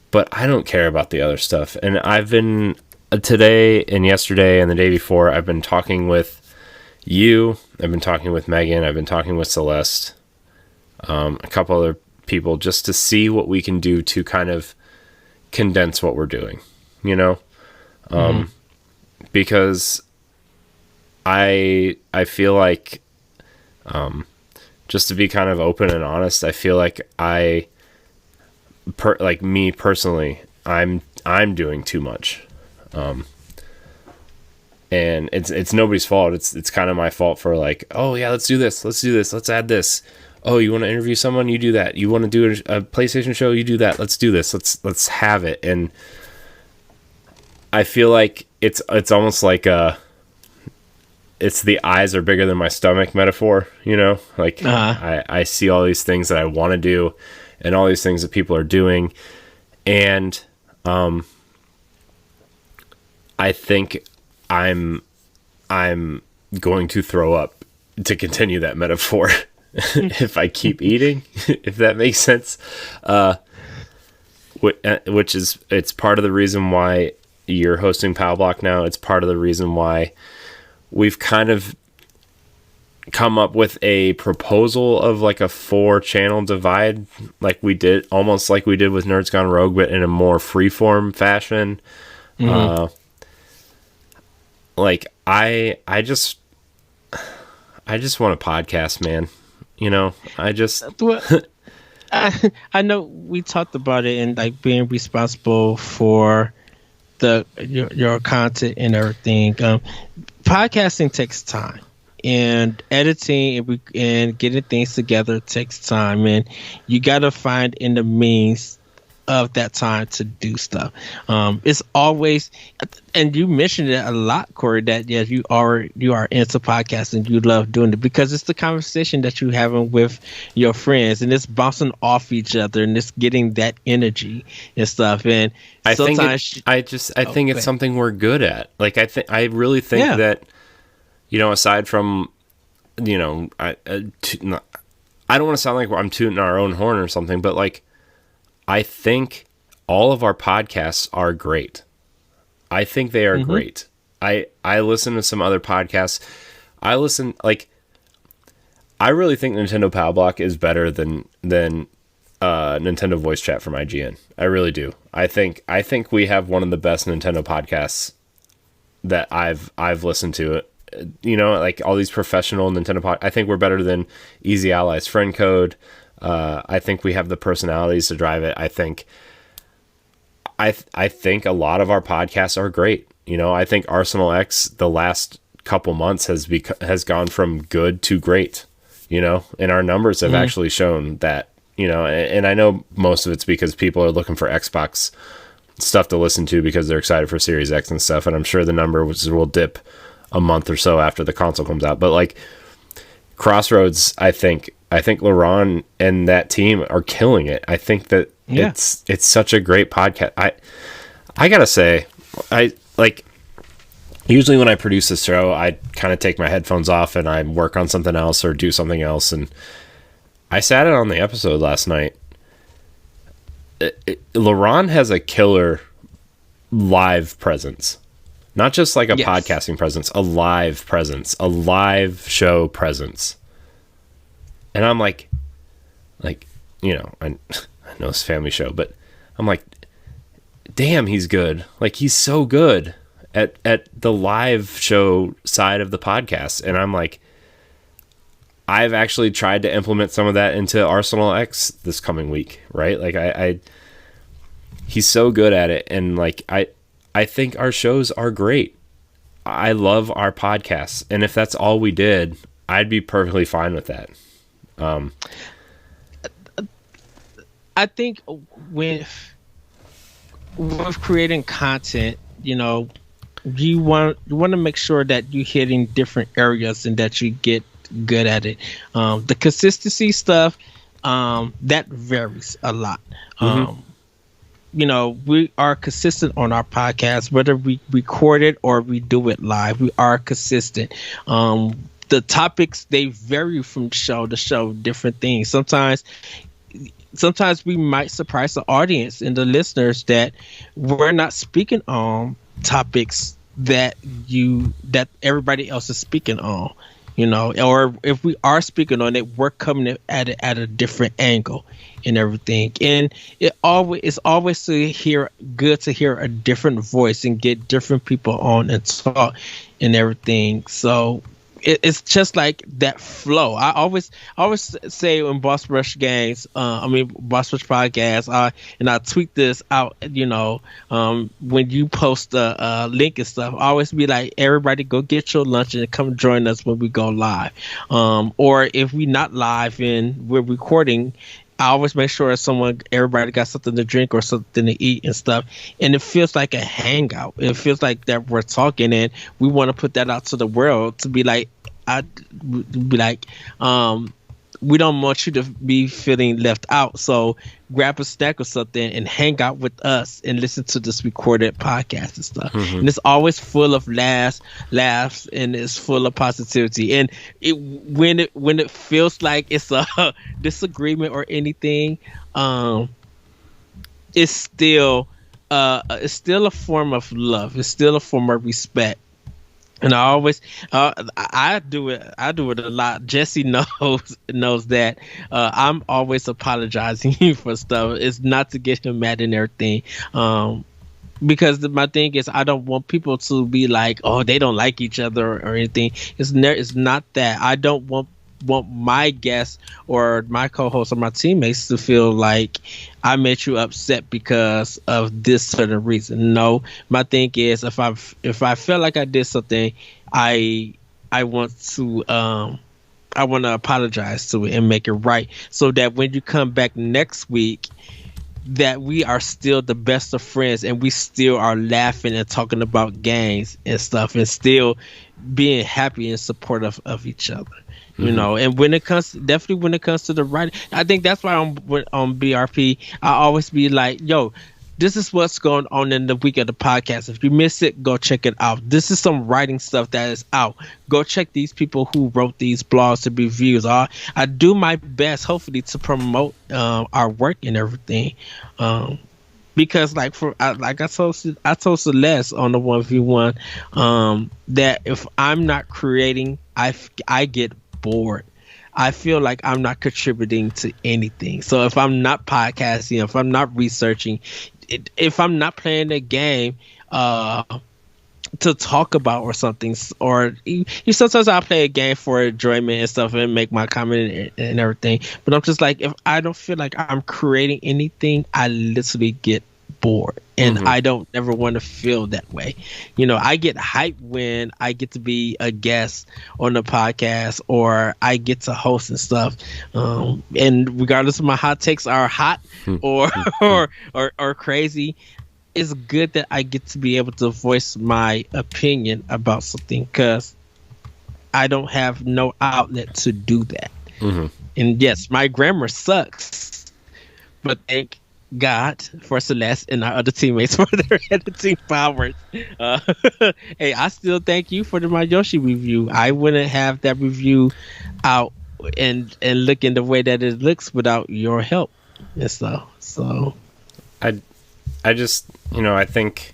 But I don't care about the other stuff. And I've been, today and yesterday and the day before, I've been talking with you. I've been talking with Megan. I've been talking with Celeste. A couple other people, just to see what we can do to kind of condense what we're doing, because I feel like, just to be kind of open and honest, I feel like me personally, I'm doing too much. And it's nobody's fault. It's kind of my fault for like, oh yeah, let's do this. Let's add this. Oh, you want to interview someone? You do that. You want to do a PlayStation show? You do that. Let's do this. Let's have it. And I feel like it's almost like it's the eyes are bigger than my stomach metaphor, like I see all these things that I want to do and all these things that people are doing. And, I think I'm going to throw up to continue that metaphor if I keep eating, if that makes sense. Which is, it's part of the reason why you're hosting Pow Block now. It's part of the reason why we've kind of come up with a proposal of like a 4-channel divide, almost like we did with Nerds Gone Rogue, but in a more freeform fashion. I just want a podcast, man. I know we talked about it, and like being responsible for your content and everything. Podcasting takes time, and editing and getting things together takes time, and you got to find in the means of that time to do stuff. It's always, and you mentioned it a lot, Corey, that yes, you are into podcasting, you love doing it because it's the conversation that you're having with your friends, and it's bouncing off each other, and it's getting that energy and stuff. And I sometimes think I think it's something we're good at. Like I really think that, you know, aside from, you know, I don't want to sound like I'm tooting our own horn or something, but like, I think all of our podcasts are great. I think they are great. I listen to some other podcasts. I really think Nintendo Pow Block is better than Nintendo Voice Chat from IGN. I really do. I think we have one of the best Nintendo podcasts that I've listened to. You know, like all these professional Nintendo I think we're better than Easy Allies Friend Code. I think we have the personalities to drive it. I think a lot of our podcasts are great. You know, I think Arsenal X the last couple months has gone from good to great. You know, and our numbers have actually shown that. You know, and I know most of it's because people are looking for Xbox stuff to listen to because they're excited for Series X and stuff. And I'm sure the number will dip a month or so after the console comes out. But like Crossroads, I think LaRon and that team are killing it. I think that it's such a great podcast. I gotta say, I like usually when I produce this show, I kind of take my headphones off and I work on something else or do something else. And I sat in on the episode last night. LaRon has a killer live presence. Not just like a podcasting presence, a live presence, a live show presence. And I'm like, you know, I know it's a family show, but I'm like, damn, he's good. Like, he's so good at the live show side of the podcast. And I'm like, I've actually tried to implement some of that into Arsenal X this coming week, right? Like, he's so good at it. And like, I think our shows are great. I love our podcasts. And if that's all we did, I'd be perfectly fine with that. I think with creating content, you know, you want to make sure that you're hitting different areas and that you get good at it. The consistency stuff, that varies a lot. You know, we are consistent on our podcast, whether we record it or we do it live. We are consistent. The topics, they vary from show to show, different things. Sometimes we might surprise the audience and the listeners that we're not speaking on topics that everybody else is speaking on. You know, or if we are speaking on it, we're coming at it at a different angle and everything. And it's always good to hear a different voice and get different people on and talk and everything. So it's just like that flow. I always say in Boss Rush Boss Rush Podcast, and I tweet this out, you know, when you post a link and stuff, I always be like, everybody go get your lunch and come join us when we go live. Or if we not live and we're recording, I always make sure everybody got something to drink or something to eat and stuff. And it feels like a hangout. It feels like that we're talking, and we want to put that out to the world to be like, we don't want you to be feeling left out. So grab a snack or something and hang out with us and listen to this recorded podcast and stuff. And it's always full of laughs, and it's full of positivity. And when it feels like it's a disagreement or anything, it's still a form of love. It's still a form of respect. And I always, I do it a lot. Jesse knows that I'm always apologizing for stuff. It's not to get him mad and everything, because my thing is I don't want people to be like, oh, they don't like each other or anything. It's not that. I don't want my guests or my co-hosts or my teammates to feel like I made you upset because of this certain reason. No, my thing is if I feel like I did something, I want to apologize to it and make it right, so that when you come back next week, that we are still the best of friends and we still are laughing and talking about games and stuff and still being happy and supportive of each other. You know, and when it comes to the writing, I think that's why on BRP, I always be like, yo, this is what's going on in the week of the podcast. If you miss it, go check it out. This is some writing stuff that is out. Go check these people who wrote these blogs and reviews. I do my best, hopefully, to promote our work and everything. Because like I told Celeste on the 1v1 that if I'm not creating, I get bored. I feel like I'm not contributing to anything. So if I'm not podcasting, if I'm not researching, if I'm not playing a game to talk about or something, or sometimes I play a game for enjoyment and stuff and make my comment and everything. But I'm just like, if I don't feel like I'm creating anything, I literally get bored, and I don't ever want to feel that way. You know, I get hyped when I get to be a guest on the podcast or I get to host and stuff. And regardless of my hot takes are hot or crazy, it's good that I get to be able to voice my opinion about something because I don't have no outlet to do that. And yes, my grammar sucks, but thank God for Celeste and our other teammates for their editing powers. Hey, I still thank you for my Yoshi review. I wouldn't have that review out and looking the way that it looks without your help and stuff. So I just, you know, I think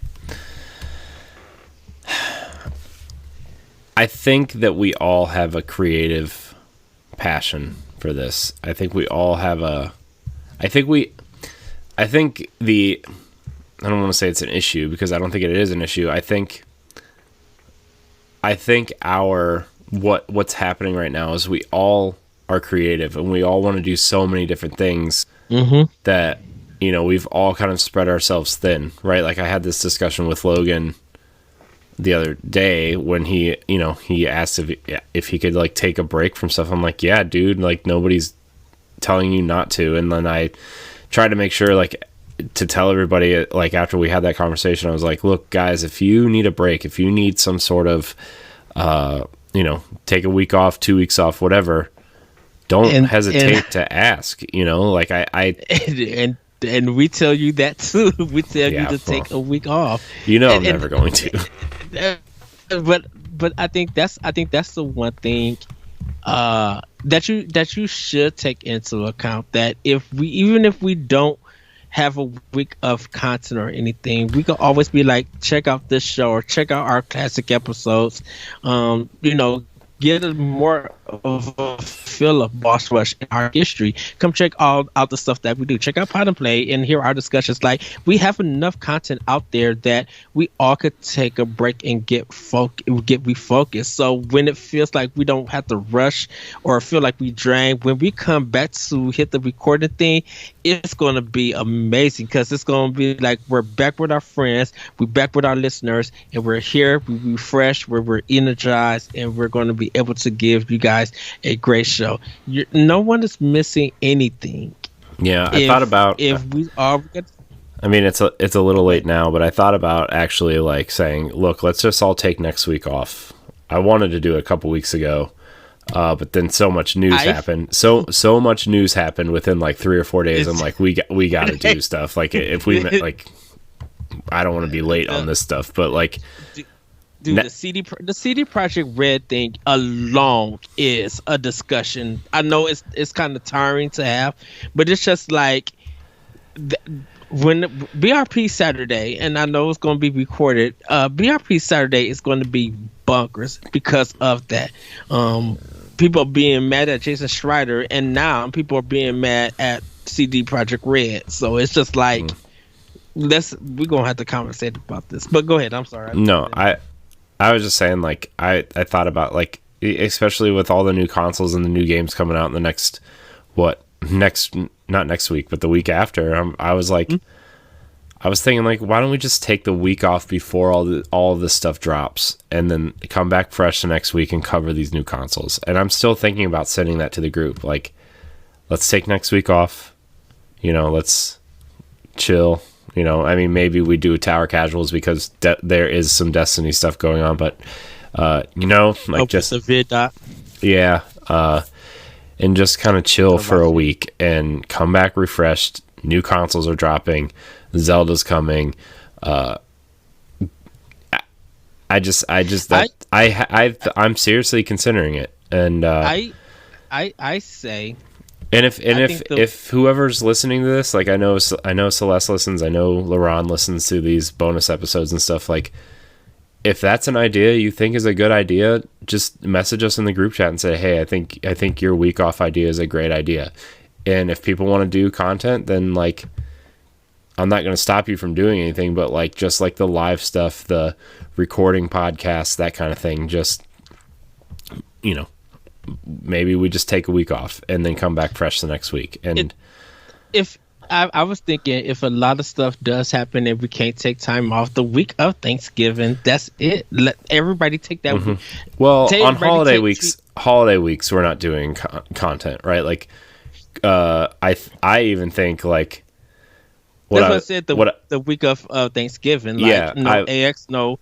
that we all have a creative passion for this. I think we all have I don't want to say it's an issue because I don't think it is an issue. I think what's happening right now is we all are creative and we all want to do so many different things that, you know, we've all kind of spread ourselves thin, right? Like I had this discussion with Logan the other day when he asked if he could like take a break from stuff. I'm like, yeah, dude, like nobody's telling you not to. And then I tried to make sure like to tell everybody, like after we had that conversation, I was like, look guys, if you need a break, if you need some sort of take a week off, 2 weeks off, whatever, don't hesitate to ask, you know, like I and we tell you that too. We tell you to take a week off. You know, I'm never going to. But I think that's the one thing that you should take into account, that even if we don't have a week of content or anything, we can always be like, check out this show or check out our classic episodes. Get a more of a feel of Boss Rush in our history. Come check out the stuff that we do. Check out Pod and Play and hear our discussions. Like, we have enough content out there that we all could take a break and get refocused. So when it feels like we don't have to rush or feel like we drain, when we come back to hit the recording thing, it's going to be amazing because it's going to be like we're back with our friends, we're back with our listeners, and we're here, we're refreshed, we're energized, and we're going to be able to give you guys a great show. No one is missing anything. Yeah, I thought about if we are. I mean, it's a little late now, but I thought about actually like saying, look, let's just all take next week off. I wanted to do it a couple weeks ago, but then so much news happened. So much news happened within like 3 or 4 days. I'm like, we got to do stuff. Like if we like, I don't want to be late on this stuff, but like. Dude, the CD Projekt Red thing alone is a discussion. I know it's kind of tiring to have, but it's just like when BRP Saturday, and I know it's going to be recorded. BRP Saturday is going to be bonkers because of that. People are being mad at Jason Schreier, and now people are being mad at CD Projekt Red. So it's just like we're gonna have to conversate about this. But go ahead. I'm sorry. I was just saying, like, I thought about, like, especially with all the new consoles and the new games coming out in the not next week, but the week after, I was like, I was thinking, like, why don't we just take the week off before all of this stuff drops and then come back fresh the next week and cover these new consoles? And I'm still thinking about sending that to the group. Like, let's take next week off, let's chill. You know, I mean, maybe we do Tower Casuals because there is some Destiny stuff going on, but you know, like just a vid doc. Yeah, and just kind of chill for a week and come back refreshed. New consoles are dropping, Zelda's coming. I'm seriously considering it, and I say, and if whoever's listening to this, like I know Celeste listens, I know LaRon listens to these bonus episodes and stuff, like if that's an idea you think is a good idea, just message us in the group chat and say, hey, I think your week off idea is a great idea. And if people want to do content, then like I'm not going to stop you from doing anything, but like just like the live stuff, the recording podcasts, that kind of thing, just, you know, maybe we just take a week off and then come back fresh the next week. And if I was thinking, if a lot of stuff does happen and we can't take time off the week of Thanksgiving, that's it. Let everybody take that week. Well, on holiday weeks, we're not doing content, right? Like, I even think like, that's what I said. The week of Thanksgiving, like yeah, no AX, no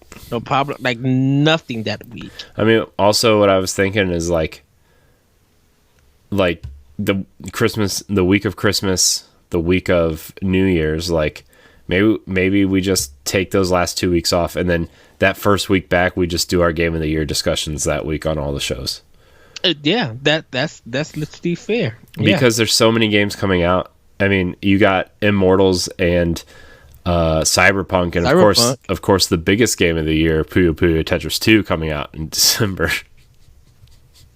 Pow Block, like nothing that week. I mean, also what I was thinking is like the week of Christmas, the week of New Year's, like maybe we just take those last 2 weeks off, and then that first week back we just do our game of the year discussions that week on all the shows. Yeah, that's literally fair. Because there's so many games coming out. I mean, you got Immortals and Cyberpunk, and of course, the biggest game of the year, Puyo Puyo Tetris 2, coming out in December.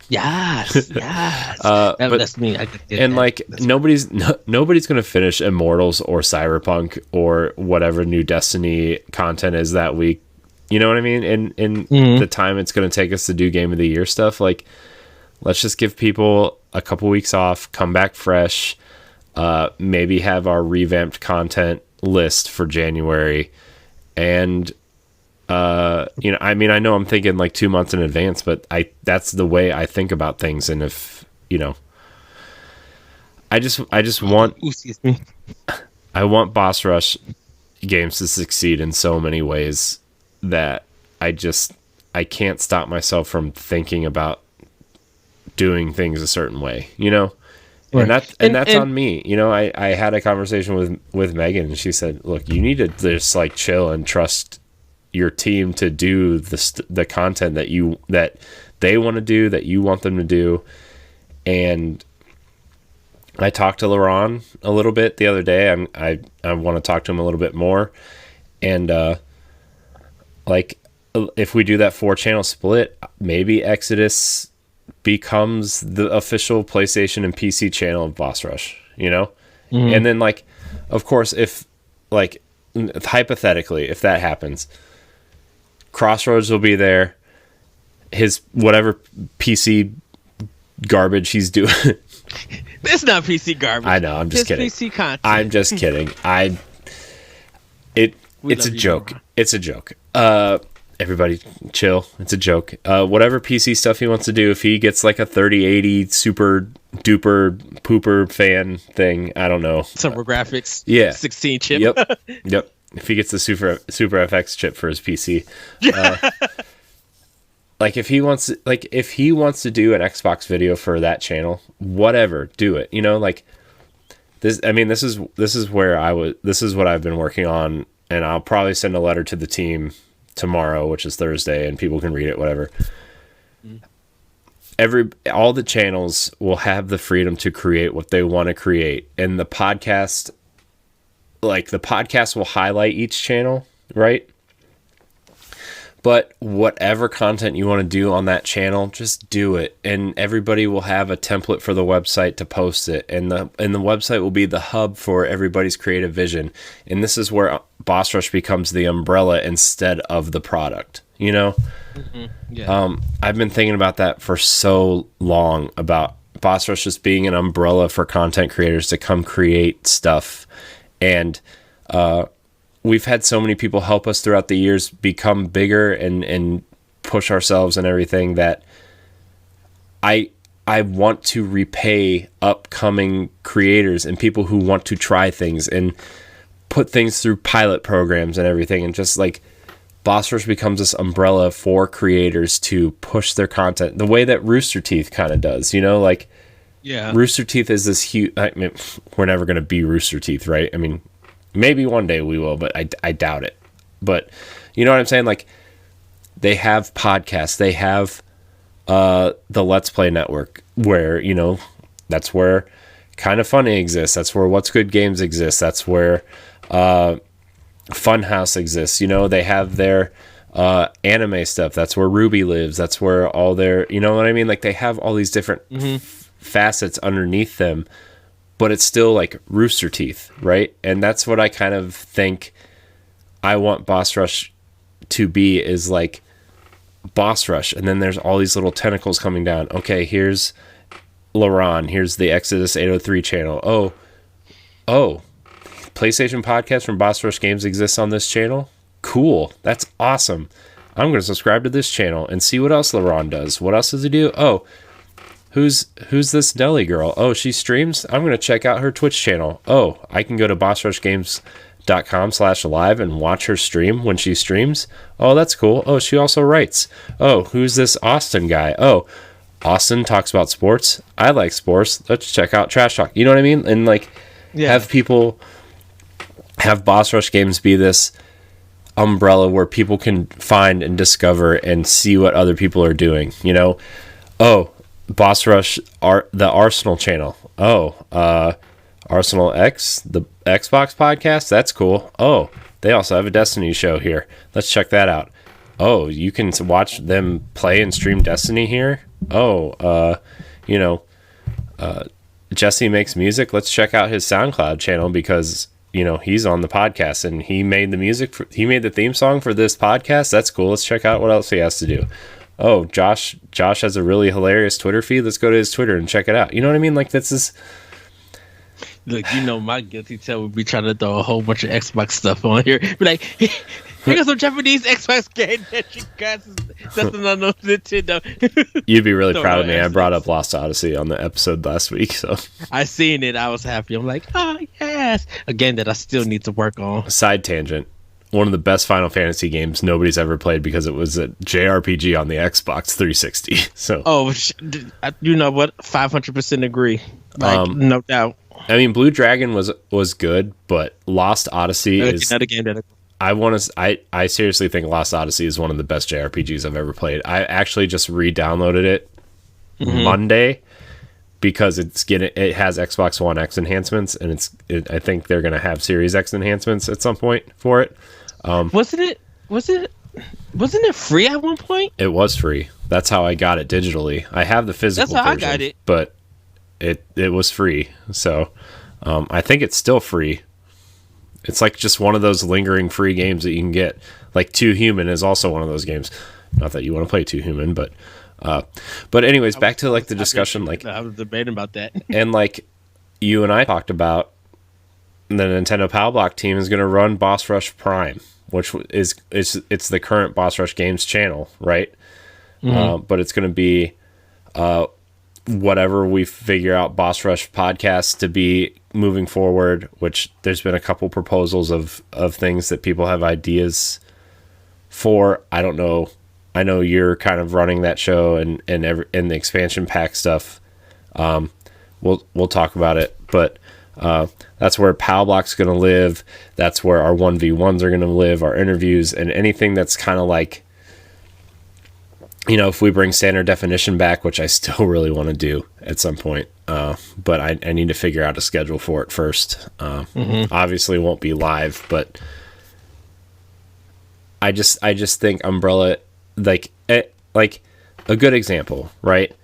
Yes. That's me. And like nobody's gonna finish Immortals or Cyberpunk or whatever new Destiny content is that week. You know what I mean? In the time it's gonna take us to do game of the year stuff, like let's just give people a couple weeks off, come back fresh. Maybe have our revamped content list for January, and you know, I mean, I know I'm thinking like 2 months in advance, but that's the way I think about things. And if you know, I just want I want Boss Rush games to succeed in so many ways that I can't stop myself from thinking about doing things a certain way, you know. Right. And that's on me. You know, I had a conversation with Megan, and she said, look, you need to just like chill and trust your team to do the content that they want to do, that you want them to do. And I talked to LaRon a little bit the other day. I want to talk to him a little bit more. And like if we do that 4-channel split, maybe Exodus becomes the official PlayStation and PC channel of Boss Rush, you know? And then like, of course, if like hypothetically, if that happens, Crossroads will be there. His whatever PC garbage he's doing. It's not PC garbage. I know, I'm just kidding. PC content. I'm just kidding. It's a joke. It's a joke. Everybody chill. It's a joke. Whatever PC stuff he wants to do, if he gets like a 3080 super duper pooper fan thing, I don't know. TurboGrafx. Yeah. 16 chip. Yep. If he gets the Super FX chip for his PC. Like if he wants to do an Xbox video for that channel, whatever, do it. You know, like this is what I've been working on, and I'll probably send a letter to the team tomorrow, which is Thursday, and people can read it, whatever. All the channels will have the freedom to create what they want to create, and the podcast will highlight each channel, right? But whatever content you want to do on that channel, just do it, and everybody will have a template for the website to post it, and the website will be the hub for everybody's creative vision. And this is where Boss Rush becomes the umbrella instead of the product, you know? Yeah. I've been thinking about that for so long, about Boss Rush just being an umbrella for content creators to come create stuff. And we've had so many people help us throughout the years become bigger and push ourselves and everything, that I want to repay upcoming creators and people who want to try things and put things through pilot programs and everything, and just like Boss Rush becomes this umbrella for creators to push their content the way that Rooster Teeth kind of does, like Rooster Teeth is this huge, I mean, we're never going to be Rooster Teeth, right? I mean, maybe one day we will, but I doubt it. But you know what I'm saying? Like, they have podcasts, they have the Let's Play Network, where, that's where Kind of Funny exists, that's where What's Good Games exists, that's where Funhouse exists. They have their anime stuff, that's where Ruby lives, that's where all their, you know what I mean? Like, they have all these different facets underneath them, but it's still like Rooster Teeth, right? And that's what I kind of think I want Boss Rush to be, is like Boss Rush, and then there's all these little tentacles coming down. Okay, here's LaRon, here's the Exodus 803 channel. Oh, PlayStation podcast from Boss Rush Games exists on this channel? Cool, that's awesome. I'm going to subscribe to this channel and see what else LaRon does. What else does he do? Oh, who's this Nelly girl? Oh, she streams? I'm going to check out her Twitch channel. Oh, I can go to bossrushgames.com/live and watch her stream when she streams. Oh, that's cool. Oh, she also writes. Oh, who's this Austin guy? Oh, Austin talks about sports. I like sports. Let's check out Trash Talk. You know what I mean? And like, have Boss Rush Games be this umbrella where people can find and discover and see what other people are doing. Oh, Boss Rush, the Arsenal channel. Oh, Arsenal X, the Xbox podcast. That's cool. Oh, they also have a Destiny show here. Let's check that out. Oh, you can watch them play and stream Destiny here. Oh, Jesse makes music. Let's check out his SoundCloud channel, because he's on the podcast and he made the music. He made the theme song for this podcast. That's cool. Let's check out what else he has to do. Oh, Josh has a really hilarious Twitter feed. Let's go to his Twitter and check it out. You know what I mean? Like, this is... Look, my guilty tail would be trying to throw a whole bunch of Xbox stuff on here. Be like, here goes some Japanese Xbox game that you guys that's not no Nintendo. You'd be really proud of me. I brought up Lost Odyssey on the episode last week, so I seen it. I was happy. I'm like, oh yes, a game that I still need to work on. Side tangent. One of the best Final Fantasy games nobody's ever played, because it was a JRPG on the Xbox 360. So, you know what? 500% agree. Like, no doubt. I mean, Blue Dragon was good, but Lost Odyssey is another game that I seriously think Lost Odyssey is one of the best JRPGs I've ever played. I actually just re-downloaded it Monday, because it has Xbox One X enhancements, and I think they're going to have Series X enhancements at some point for it. Wasn't it free at one point? It was free. That's how I got it digitally. I have the physical version. That's how I got it. But it was free. So I think it's still free. It's like just one of those lingering free games that you can get. Like Two Human is also one of those games. Not that you want to play Two Human, but anyways, back to like the discussion. Like, I was debating about that. And like you and I talked about, the Nintendo Pow Block team is going to run Boss Rush Prime, which it's the current Boss Rush Games channel, right? But it's going to be whatever we figure out Boss Rush podcasts to be moving forward, which there's been a couple proposals of things that people have ideas for. I don't know. I know you're kind of running that show and the expansion pack stuff. We'll talk about it, but that's where Pow Block's going to live. That's where our 1v1s are going to live, our interviews, and anything that's kind of like, if we bring standard definition back, which I still really want to do at some point, but I need to figure out a schedule for it first. Obviously, it won't be live, but I just think Umbrella, like a good example, right?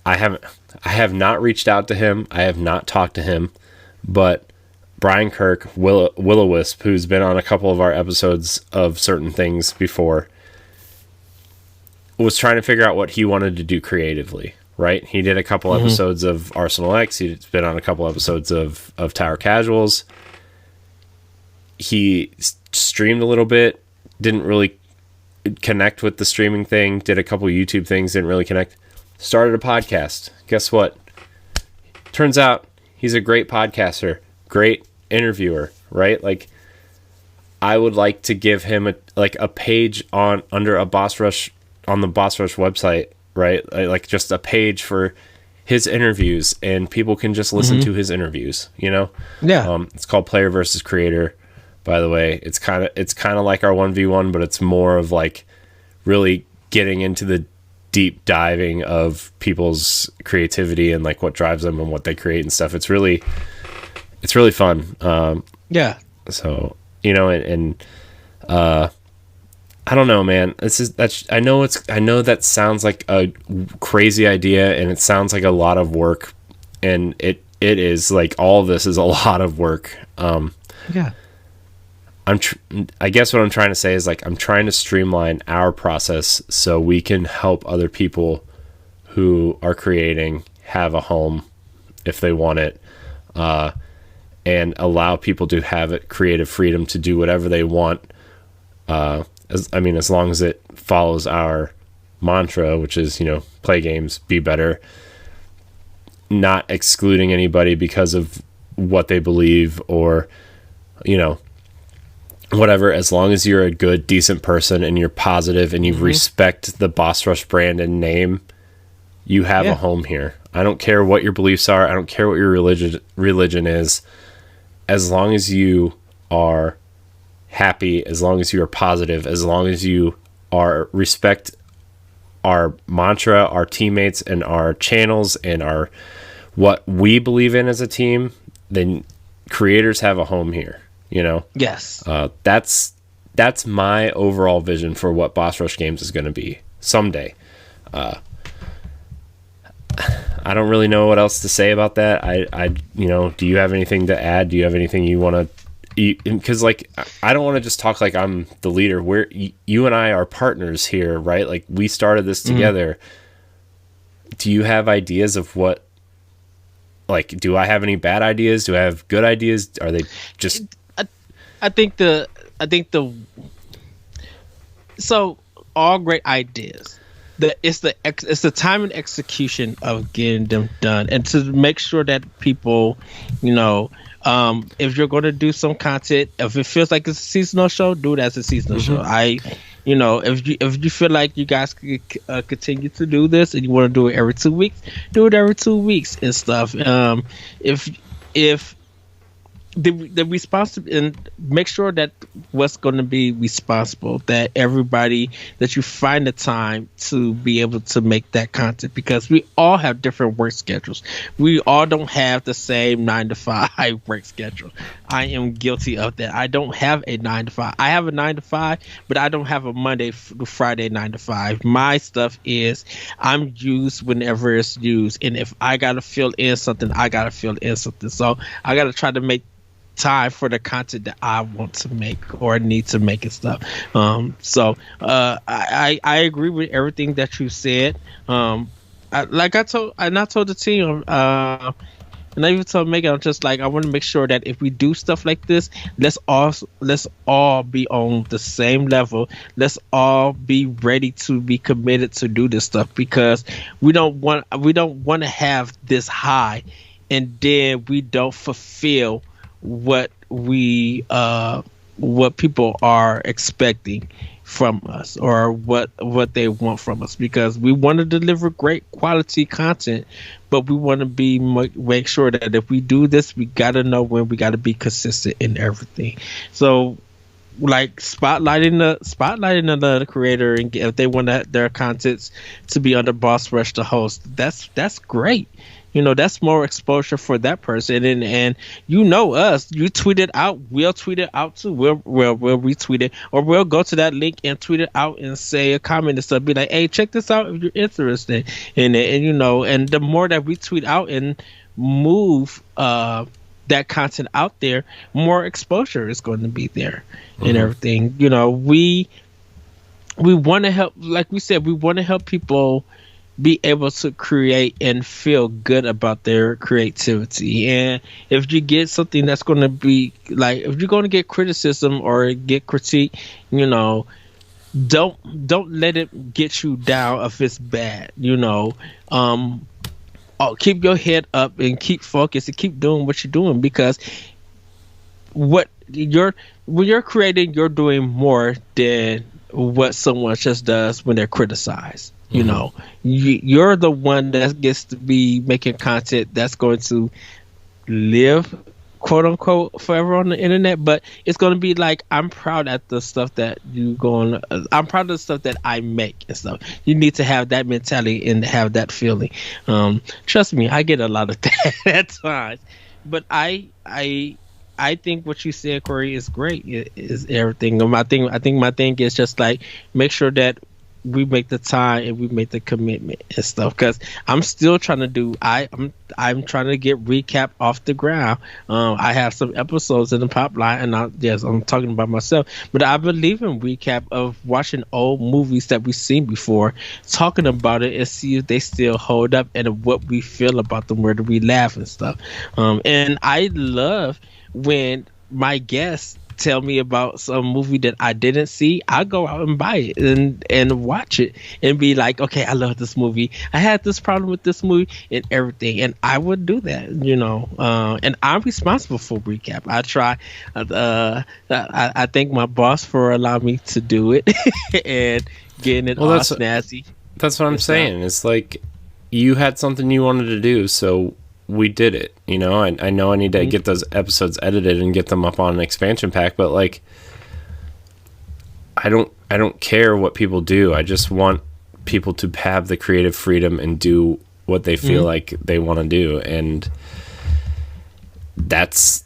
I have not reached out to him. I have not talked to him, but Brian Kirk, Will-O-Wisp, who's been on a couple of our episodes of certain things before, was trying to figure out what he wanted to do creatively, right? He did a couple episodes of Arsenal X. He's been on a couple episodes of Tower Casuals. He streamed a little bit, didn't really connect with the streaming thing, did a couple YouTube things, didn't really connect. Started a podcast. Guess what? Turns out he's a great podcaster, great interviewer, right? Like, I would like to give him a page on under a Boss Rush on the Boss Rush website, right? Like just a page for his interviews, and people can just listen to his interviews. Yeah. It's called Player versus Creator. By the way, it's kind of like our 1v1, but it's more of like really getting into the deep diving of people's creativity and like what drives them and what they create and stuff. It's really fun. Yeah. So, I don't know, man. I know that sounds like a crazy idea, and it sounds like a lot of work, and it is like all of this is a lot of work. Yeah. I guess what I'm trying to say is like I'm trying to streamline our process so we can help other people who are creating have a home if they want it, and allow people to have it creative freedom to do whatever they want. As long as it follows our mantra, which is, play games, be better, not excluding anybody because of what they believe or, whatever, as long as you're a good, decent person and you're positive and you respect the Boss Rush brand and name, you have a home here. I don't care what your beliefs are. I don't care what your religion is. As long as you are happy, as long as you are positive, as long as you are respect our mantra, our teammates, and our channels, and our what we believe in as a team, then creators have a home here. Yes. That's my overall vision for what Boss Rush Games is going to be someday. I don't really know what else to say about that. Do you have anything to add? Do you have anything you want to? Because like I don't want to just talk like I'm the leader. You and I are partners here, right? Like we started this together. Do you have ideas of what? Like, do I have any bad ideas? Do I have good ideas? Are they just? I think so all great ideas. It's the time and execution of getting them done, and to make sure that people, if you're going to do some content, if it feels like it's a seasonal show, do it as a seasonal show. If you feel like you guys could continue to do this and you want to do it every 2 weeks, do it every 2 weeks and stuff. If the responsible, and make sure that what's going to be responsible, that everybody, that you find the time to be able to make that content, because we all have different work schedules. We all don't have the same 9 to 5 work schedule. I am guilty of that. I don't have a 9 to 5. I have a 9 to 5, but I don't have a Monday to Friday 9 to 5. My stuff is I'm used whenever it's used, and if I gotta fill in something, I gotta fill in something. So I gotta try to make time for the content that I want to make or need to make and stuff. I agree with everything that you said. I told the team, and I even told Megan, I'm just like, I want to make sure that if we do stuff like this, let's all be on the same level. Let's all be ready to be committed to do this stuff, because we don't want to have this high and then we don't fulfill what people are expecting from us, or what they want from us, because we want to deliver great quality content, but we want to make sure that if we do this, we got to know when we got to be consistent in everything. So like spotlighting the creator, and if they want their contents to be under Boss Rush to host, that's great. That's more exposure for that person. And us, you tweet it out, we'll tweet it out too. We'll retweet it, or we'll go to that link and tweet it out and say a comment and stuff. Be like, hey, check this out if you're interested in it. And the more that we tweet out and move that content out there, more exposure is going to be there and everything. We want to help, like we said, we want to help people be able to create and feel good about their creativity. And if you get something that's going to be like, if you're going to get criticism or get critique, don't let it get you down if it's bad. Keep your head up and keep focused and keep doing what you're doing, because what you're when you're creating, you're doing more than what someone just does when they're criticized. You Mm-hmm. know, you're the one that gets to be making content that's going to live, quote unquote, forever on the internet. But it's going to be like, I'm proud at the stuff that you going. I'm proud of the stuff that I make and stuff. You need to have that mentality and have that feeling. Trust me, I get a lot of that at times. But I think what you said, Corey, is great. It is everything. I think my thing is just like, make sure that we make the time and we make the commitment and stuff. Because I'm still trying to do. I'm trying to get recap off the ground. I have some episodes in the pop line, and yes, I'm talking about myself. But I believe in recap of watching old movies that we've seen before, talking about it and see if they still hold up and what we feel about them, where do we laugh and stuff. And I love when my guests tell me about some movie that I didn't see. I go out and buy it and watch it and be like, okay, I love this movie. I had this problem with this movie and everything, and I would do that, you know. And I'm responsible for recap. I try. I thank my boss for allowing me to do it and getting it all snazzy. That's what I'm saying. It's like, you had something you wanted to do, so we did it. You know, I know I need to get those episodes edited and get them up on an expansion pack, but like, I don't care what people do. I just want people to have the creative freedom and do what they feel like they want to do, and that's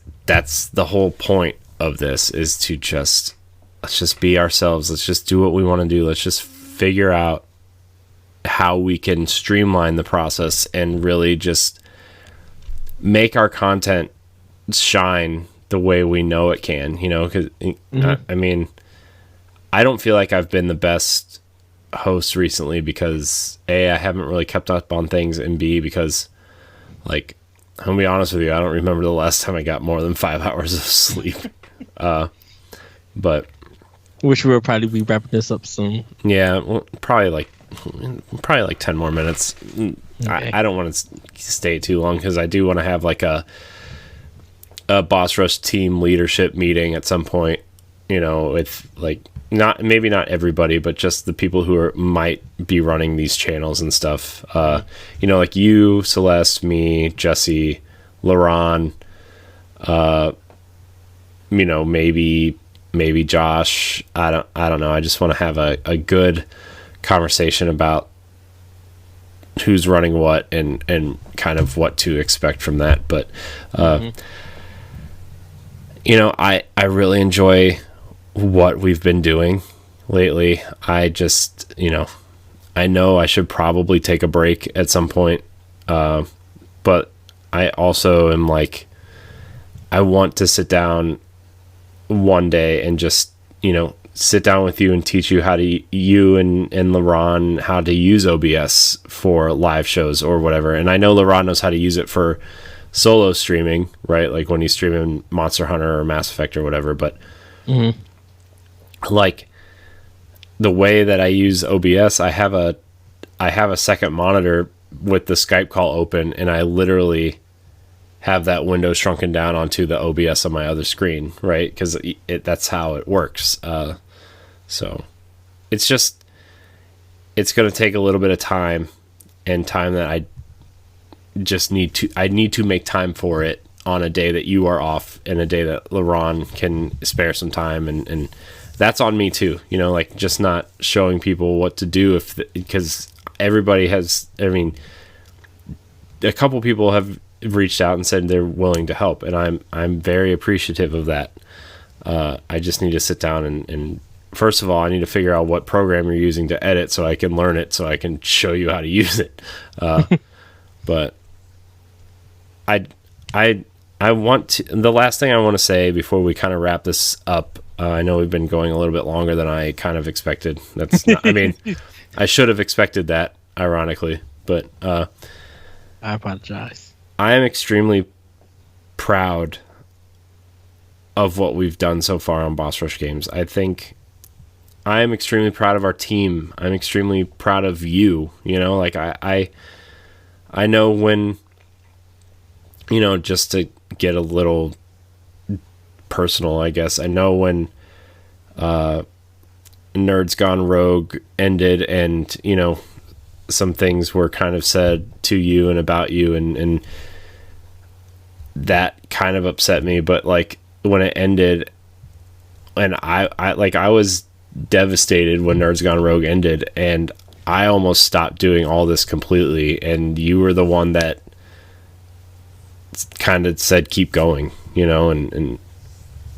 the whole point of this, is to let's just be ourselves. Let's just do what we want to do. Let's just figure out how we can streamline the process and really just make our content shine the way we know it can, you know, because I mean, I don't feel like I've been the best host recently because A, I haven't really kept up on things, and B, because, like, I'm gonna be honest with you, I don't remember the last time I got more than 5 hours of sleep. But which we'll probably be wrapping this up soon. Yeah, well, probably like 10 more minutes. Okay. I don't want to stay too long because I do want to have like a Boss Rush team leadership meeting at some point, you know, with like not everybody, but just the people who might be running these channels and stuff. You know, like you, Celeste, me, Jesse, Laron, you know, maybe Josh. I don't know. I just want to have a good conversation about who's running what and kind of what to expect from that. But you know, I really enjoy what we've been doing lately. I just, you know I should probably take a break at some point, but I also am like, I want to sit down one day and just, you know, sit down with you and teach you how to, you and LaRon, how to use OBS for live shows or whatever. And I know LaRon knows how to use it for solo streaming, right? Like when he's streaming Monster Hunter or Mass Effect or whatever. But like the way that I use OBS, I have a second monitor with the Skype call open, and I literally have that window shrunken down onto the OBS on my other screen, right? Because that's how it works. So it's going to take a little bit of time, and time that I need to make time for it on a day that you are off and a day that LaRon can spare some time. And that's on me too, you know, like just not showing people what to do because everybody has, I mean, a couple people have reached out and said they're willing to help, and I'm very appreciative of that. I just need to sit down and first of all, I need to figure out what program you're using to edit so I can learn it, so I can show you how to use it. But I want to, the last thing I want to say before we kind of wrap this up, I know we've been going a little bit longer than I kind of expected. That's not, I mean, I should have expected that, ironically, but I apologize. I am extremely proud of what we've done so far on Boss Rush Games. I think I am extremely proud of our team. I'm extremely proud of you. You know, like I know when, you know, just to get a little personal, I guess. I know when Nerds Gone Rogue ended, and some things were kind of said to you and about you, and that kind of upset me. But like when it ended, and I was devastated when Nerds Gone Rogue ended, and I almost stopped doing all this completely, and you were the one that kind of said keep going, and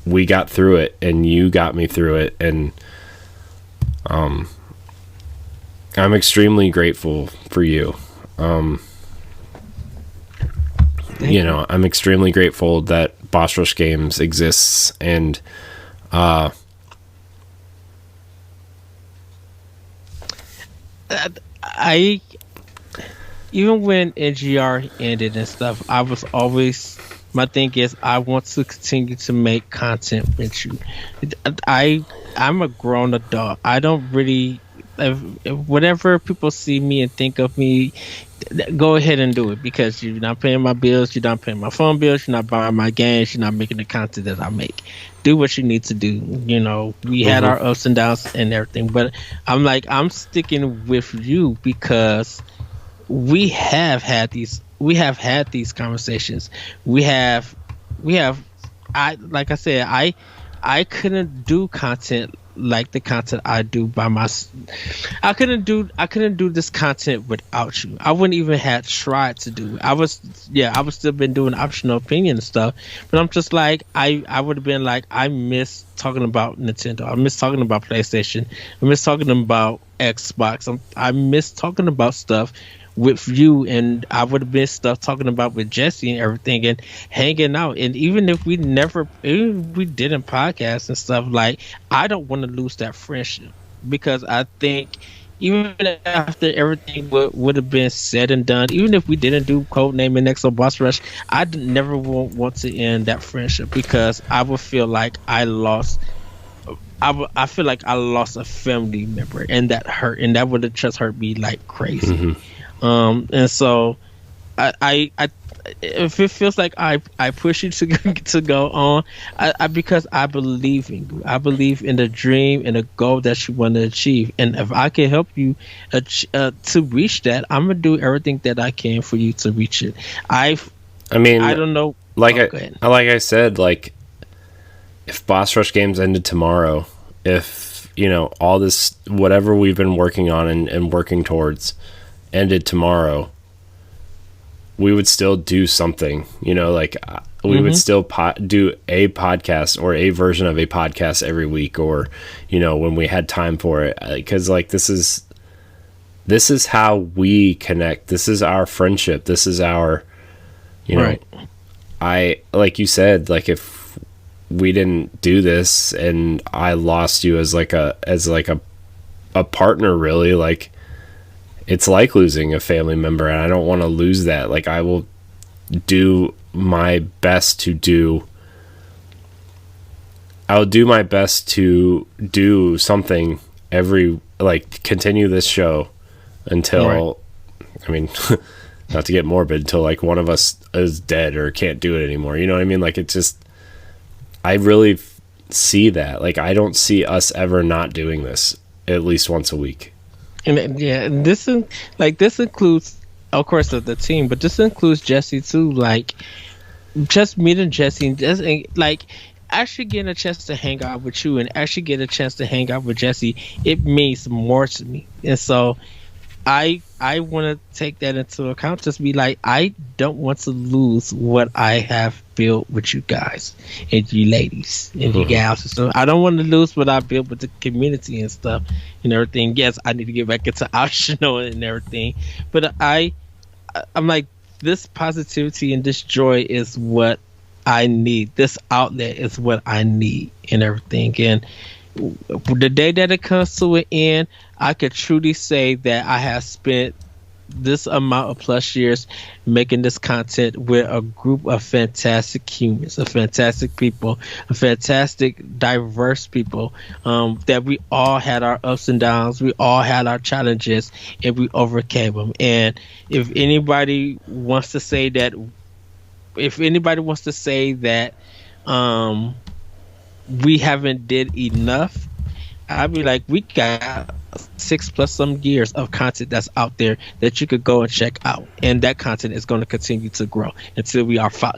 we got through it, and you got me through it, and I'm extremely grateful for you. I'm extremely grateful that Boss Rush Games exists, and I even when NGR ended and stuff, I was always, my thing is I want to continue to make content with you. I'm a grown adult. I don't really, if whatever people see me and think of me, go ahead and do it, because you're not paying my bills, you're not paying my phone bills, you're not buying my games, you're not making the content that I make. Do what you need to do. We had our ups and downs and everything, but I'm sticking with you because we have had these conversations. Like I said, I couldn't do content like the content I do by myself. I couldn't do this content without you. I wouldn't even have tried to do it. I would still been doing optional opinion and stuff, but I'm just like, I would have been like, I miss talking about Nintendo, I miss talking about PlayStation, I miss talking about Xbox, I miss talking about stuff with you, and I would have been stuff talking about with Jesse and everything, and hanging out. And even if we didn't podcast and stuff, like, I don't want to lose that friendship, because I think even after everything would have been said and done, even if we didn't do Codename and Next or Boss Rush, I never want to end that friendship, because I would feel like I feel like I lost a family member, and that hurt, and that would have just hurt me like crazy. And so I if it feels like I push you to go on, because I believe in you. I believe in the dream and the goal that you want to achieve, and if I can help you to reach that, I'm gonna do everything that I can for you to reach it. I don't know. Like I said, like, if Boss Rush Games ended tomorrow, if all this, whatever we've been working on and working towards, ended tomorrow, we would still do something, we would still do a podcast or a version of a podcast every week, or when we had time for it, because like this is how we connect. This is our friendship. This is our right. I, like you said, like, if we didn't do this and I lost you as a partner, really, like, it's like losing a family member, and I don't want to lose that. Like, I will do my best to do something continue this show until, right. I mean, not to get morbid, until like one of us is dead or can't do it anymore. You know what I mean? Like, it's just, I really see that. Like, I don't see us ever not doing this at least once a week. And this includes, of course, the team, but this includes Jesse too. Like, just meeting Jesse, and just like actually getting a chance to hang out with you, and actually get a chance to hang out with Jesse, it means more to me. And so I want to take that into account. Just be like, I don't want to lose what I have built with you guys and you ladies and you gals and stuff. I don't want to lose what I built with the community and stuff and everything. Yes, I need to get back into optional and everything, but I'm like, this positivity and this joy is what I need. This outlet is what I need and everything. And the day that it comes to an end, I could truly say that I have spent this amount of plus years making this content with a group of fantastic humans, of fantastic people, of fantastic diverse people, that we all had our ups and downs, we all had our challenges, and we overcame them. And if anybody wants to say that we haven't did enough, I'd be like, we got 6+ some years of content that's out there that you could go and check out, and that content is going to continue to grow until we are so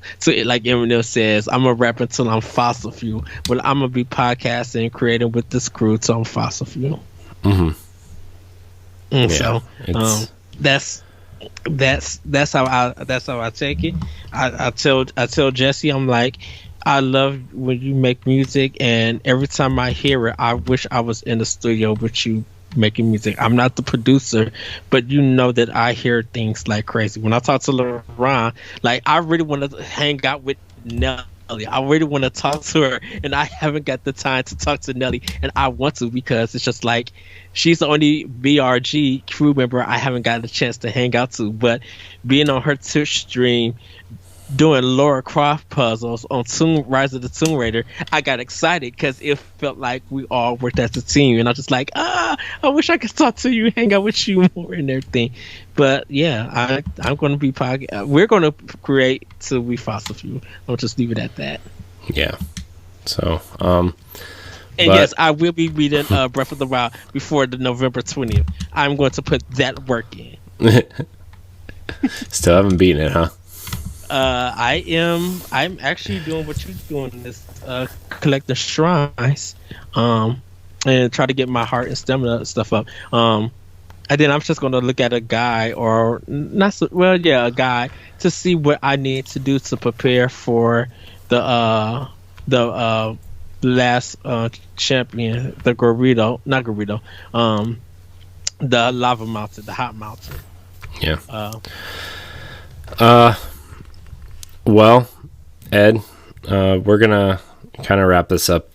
like Eminem says, I'm gonna rap until I'm fossil fuel, but I'm gonna be podcasting and creating with this crew till I'm fossil fuel. Mm-hmm. And so that's how I take it. I tell Jesse, I'm like, I love when you make music, and every time I hear it, I wish I was in the studio with you making music. I'm not the producer, but you know that I hear things like crazy. When I talk to LaRon, like, I really want to hang out with Nelly. I really want to talk to her, and I haven't got the time to talk to Nelly, and I want to, because it's just like, she's the only BRG crew member I haven't gotten a chance to hang out to. But being on her Twitch stream, doing Lara Croft puzzles on Rise of the Tomb Raider, I got excited because it felt like we all worked as a team, and I was just like, I wish I could talk to you, hang out with you more and everything. But yeah, I'm going to be we're going to create till we fossil fuel. I'll just leave it at that. Yeah. So, and yes, I will be reading Breath of the Wild before the November 20th. I'm going to put that work in. Still haven't beaten it, huh? I'm actually doing what you're doing, is collect the shrines, and try to get my heart and stamina stuff up. And then I'm just gonna look at a guy, or not so, well, yeah, a guy, to see what I need to do to prepare for the last champion, the the lava mountain, the hot mountain. Yeah. Well, Ed, we're gonna kind of wrap this up.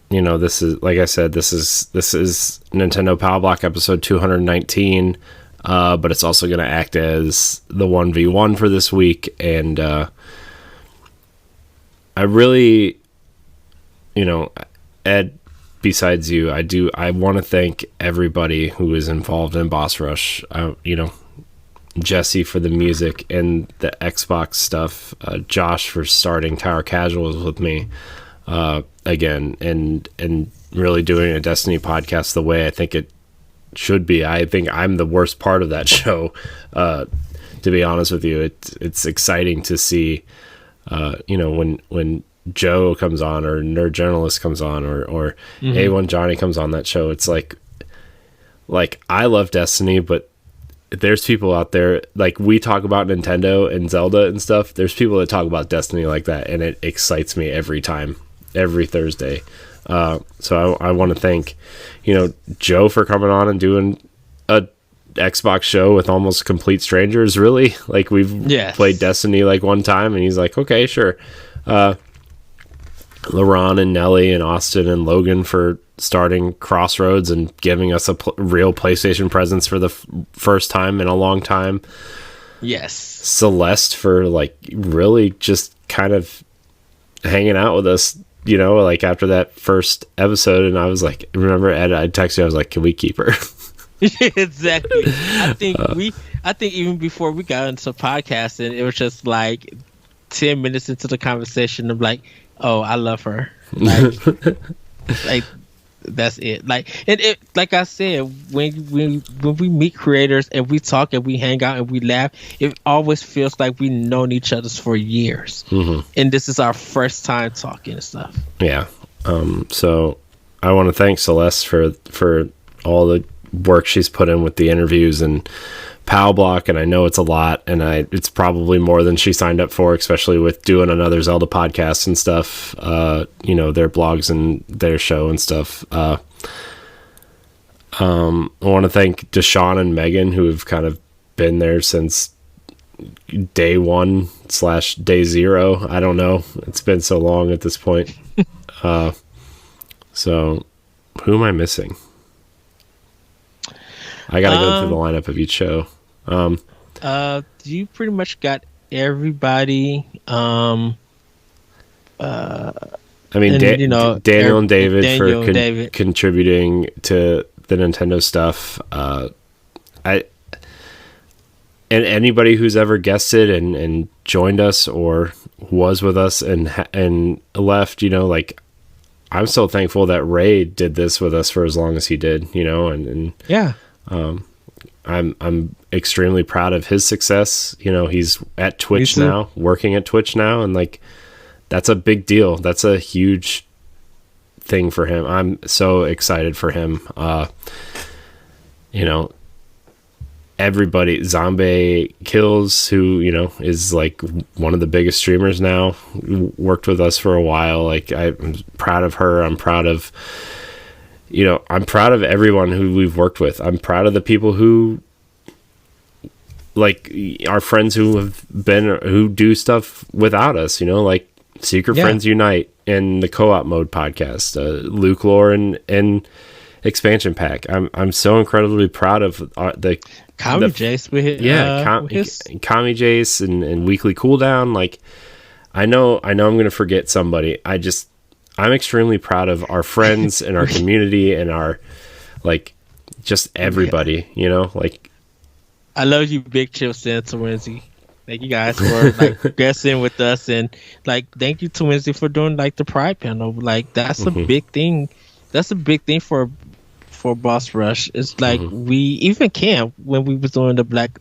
This is, like I said, this is Nintendo Pow Block episode 219, but it's also gonna act as the 1v1 for this week, and I really, Ed, besides you, I want to thank everybody who is involved in Boss Rush. Jesse for the music and the Xbox stuff, Josh for starting Tower Casuals with me again, and really doing a Destiny podcast the way I think it should be. I think I'm the worst part of that show, to be honest with you. It's exciting to see, when Joe comes on, or Nerd Journalist comes on, or mm-hmm. A1 Johnny comes on that show. It's like I love Destiny, but there's people out there, like, we talk about Nintendo and Zelda and stuff. There's people that talk about Destiny like that, and it excites me every time, every Thursday. So I want to thank, Joe for coming on and doing a Xbox show with almost complete strangers, really. Like, we've played Destiny like one time, and he's like, okay, sure. LaRon and Nelly and Austin and Logan for starting Crossroads and giving us a real PlayStation presence for the first time in a long time. Yes. Celeste for, like, really just kind of hanging out with us, like, after that first episode. And I was like, remember, Ed, I texted you, I was like, can we keep her? Exactly. I think even before we got into podcasting, it was just like 10 minutes into the conversation, I'm like, oh, I love her. Like, that's it. Like I said, when we meet creators and we talk and we hang out and we laugh, it always feels like we've known each other for years. Mm-hmm. And this is our first time talking and stuff. Yeah. So I want to thank Celeste for all the work she's put in with the interviews and Pow Block, and I know it's a lot, and it's probably more than she signed up for, especially with doing another Zelda podcast and stuff, their blogs and their show and stuff. I want to thank Deshaun and Megan, who have kind of been there since day 1/day 0. I don't know. It's been so long at this point. So who am I missing? I gotta go through the lineup of each show. You pretty much got everybody. I mean, Daniel and David for contributing to the Nintendo stuff. And and anybody who's ever guested and joined us or was with us and left, you know, like, I'm so thankful that Ray did this with us for as long as he did, you know, and yeah. I'm extremely proud of his success. You know, he's at Twitch now, working at Twitch now, and like, that's a big deal. That's a huge thing for him. I'm so excited for him. You know, everybody, Zombie Kills, who, you know, is like one of the biggest streamers now, worked with us for a while. Like, I'm proud of her. I'm proud of, you know, I'm proud of everyone who we've worked with. I'm proud of the people who, like, our friends who do stuff without us, you know, like Secret Friends Unite and the Co-op Mode podcast, Luke Lore and Expansion Pack. I'm so incredibly proud of the Kami Jace with Kami Jace and Weekly Cooldown. Like, I know I'm going to forget somebody. I'm extremely proud of our friends and our community and our, like, just everybody, you know, like. I love you, Big Chips and Twinsy. Thank you guys for like guessing with us, and like, thank you to Wednesday for doing like the Pride panel. Like, that's a big thing. That's a big thing for Boss Rush. It's like, we even Cam, when we was doing the Black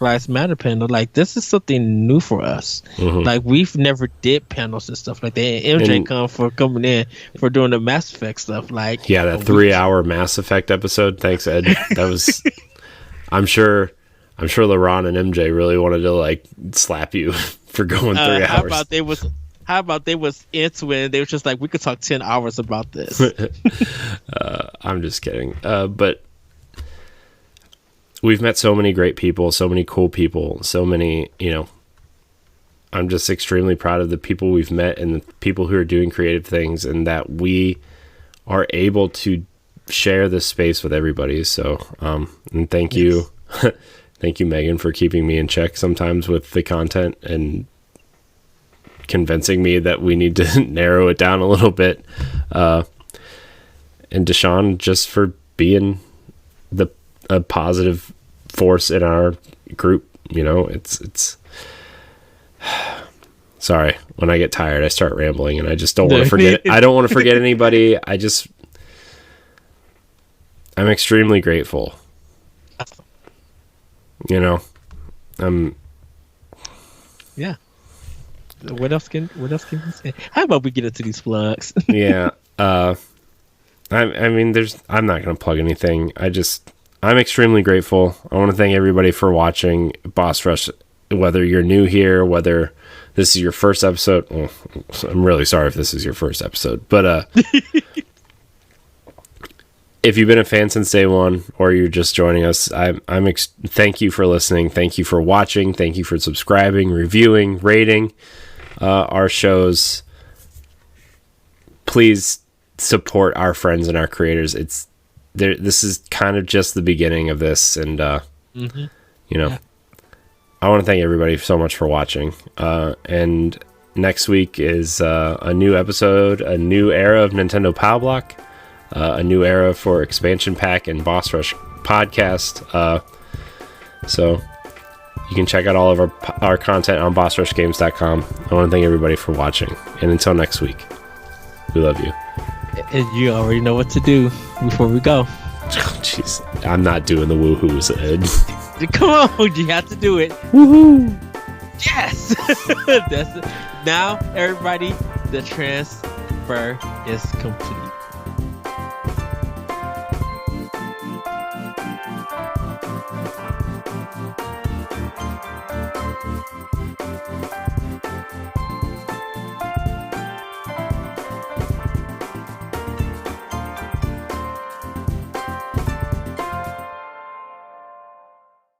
Lives Matter panel, like, this is something new for us. Like, we've never did panels and stuff like that. And MJ coming in for doing the Mass Effect stuff. Like, yeah, that 3-hour Mass Effect episode. Thanks, Ed. That was I'm sure LeBron and MJ really wanted to like slap you for going 3 hours. How about they was into it and they were just like, we could talk 10 hours about this. I'm just kidding. But we've met so many great people, so many cool people, so many, you know, I'm just extremely proud of the people we've met and the people who are doing creative things, and that we are able to share this space with everybody. So, and thank you. Thank you, Megan, for keeping me in check sometimes with the content and convincing me that we need to narrow it down a little bit. And Deshaun, just for being a positive force in our group. You know, it's sorry, when I get tired I start rambling and I just don't want to forget I don't want to forget anybody. I'm extremely grateful. You know, yeah. What else can we say? How about we get into these plugs? Yeah. I mean, I'm not going to plug anything. I'm extremely grateful. I want to thank everybody for watching Boss Rush, whether you're new here, whether this is your first episode. Well, I'm really sorry if this is your first episode, but if you've been a fan since day one, or you're just joining us, thank you for listening. Thank you for watching. Thank you for subscribing, reviewing, rating our shows. Please support our friends and our creators. This is kind of just the beginning of this, and you know, I want to thank everybody so much for watching. And next week is a new episode, a new era of Nintendo Pow Block. A new era for Expansion Pack and Boss Rush podcast. So you can check out all of our content on bossrushgames.com. I want to thank everybody for watching. And until next week, we love you. And you already know what to do before we go. Jeez, I'm not doing the woohoos, Ed. Come on, you have to do it. Woohoo! Yes! That's it. Now, everybody, the transfer is complete.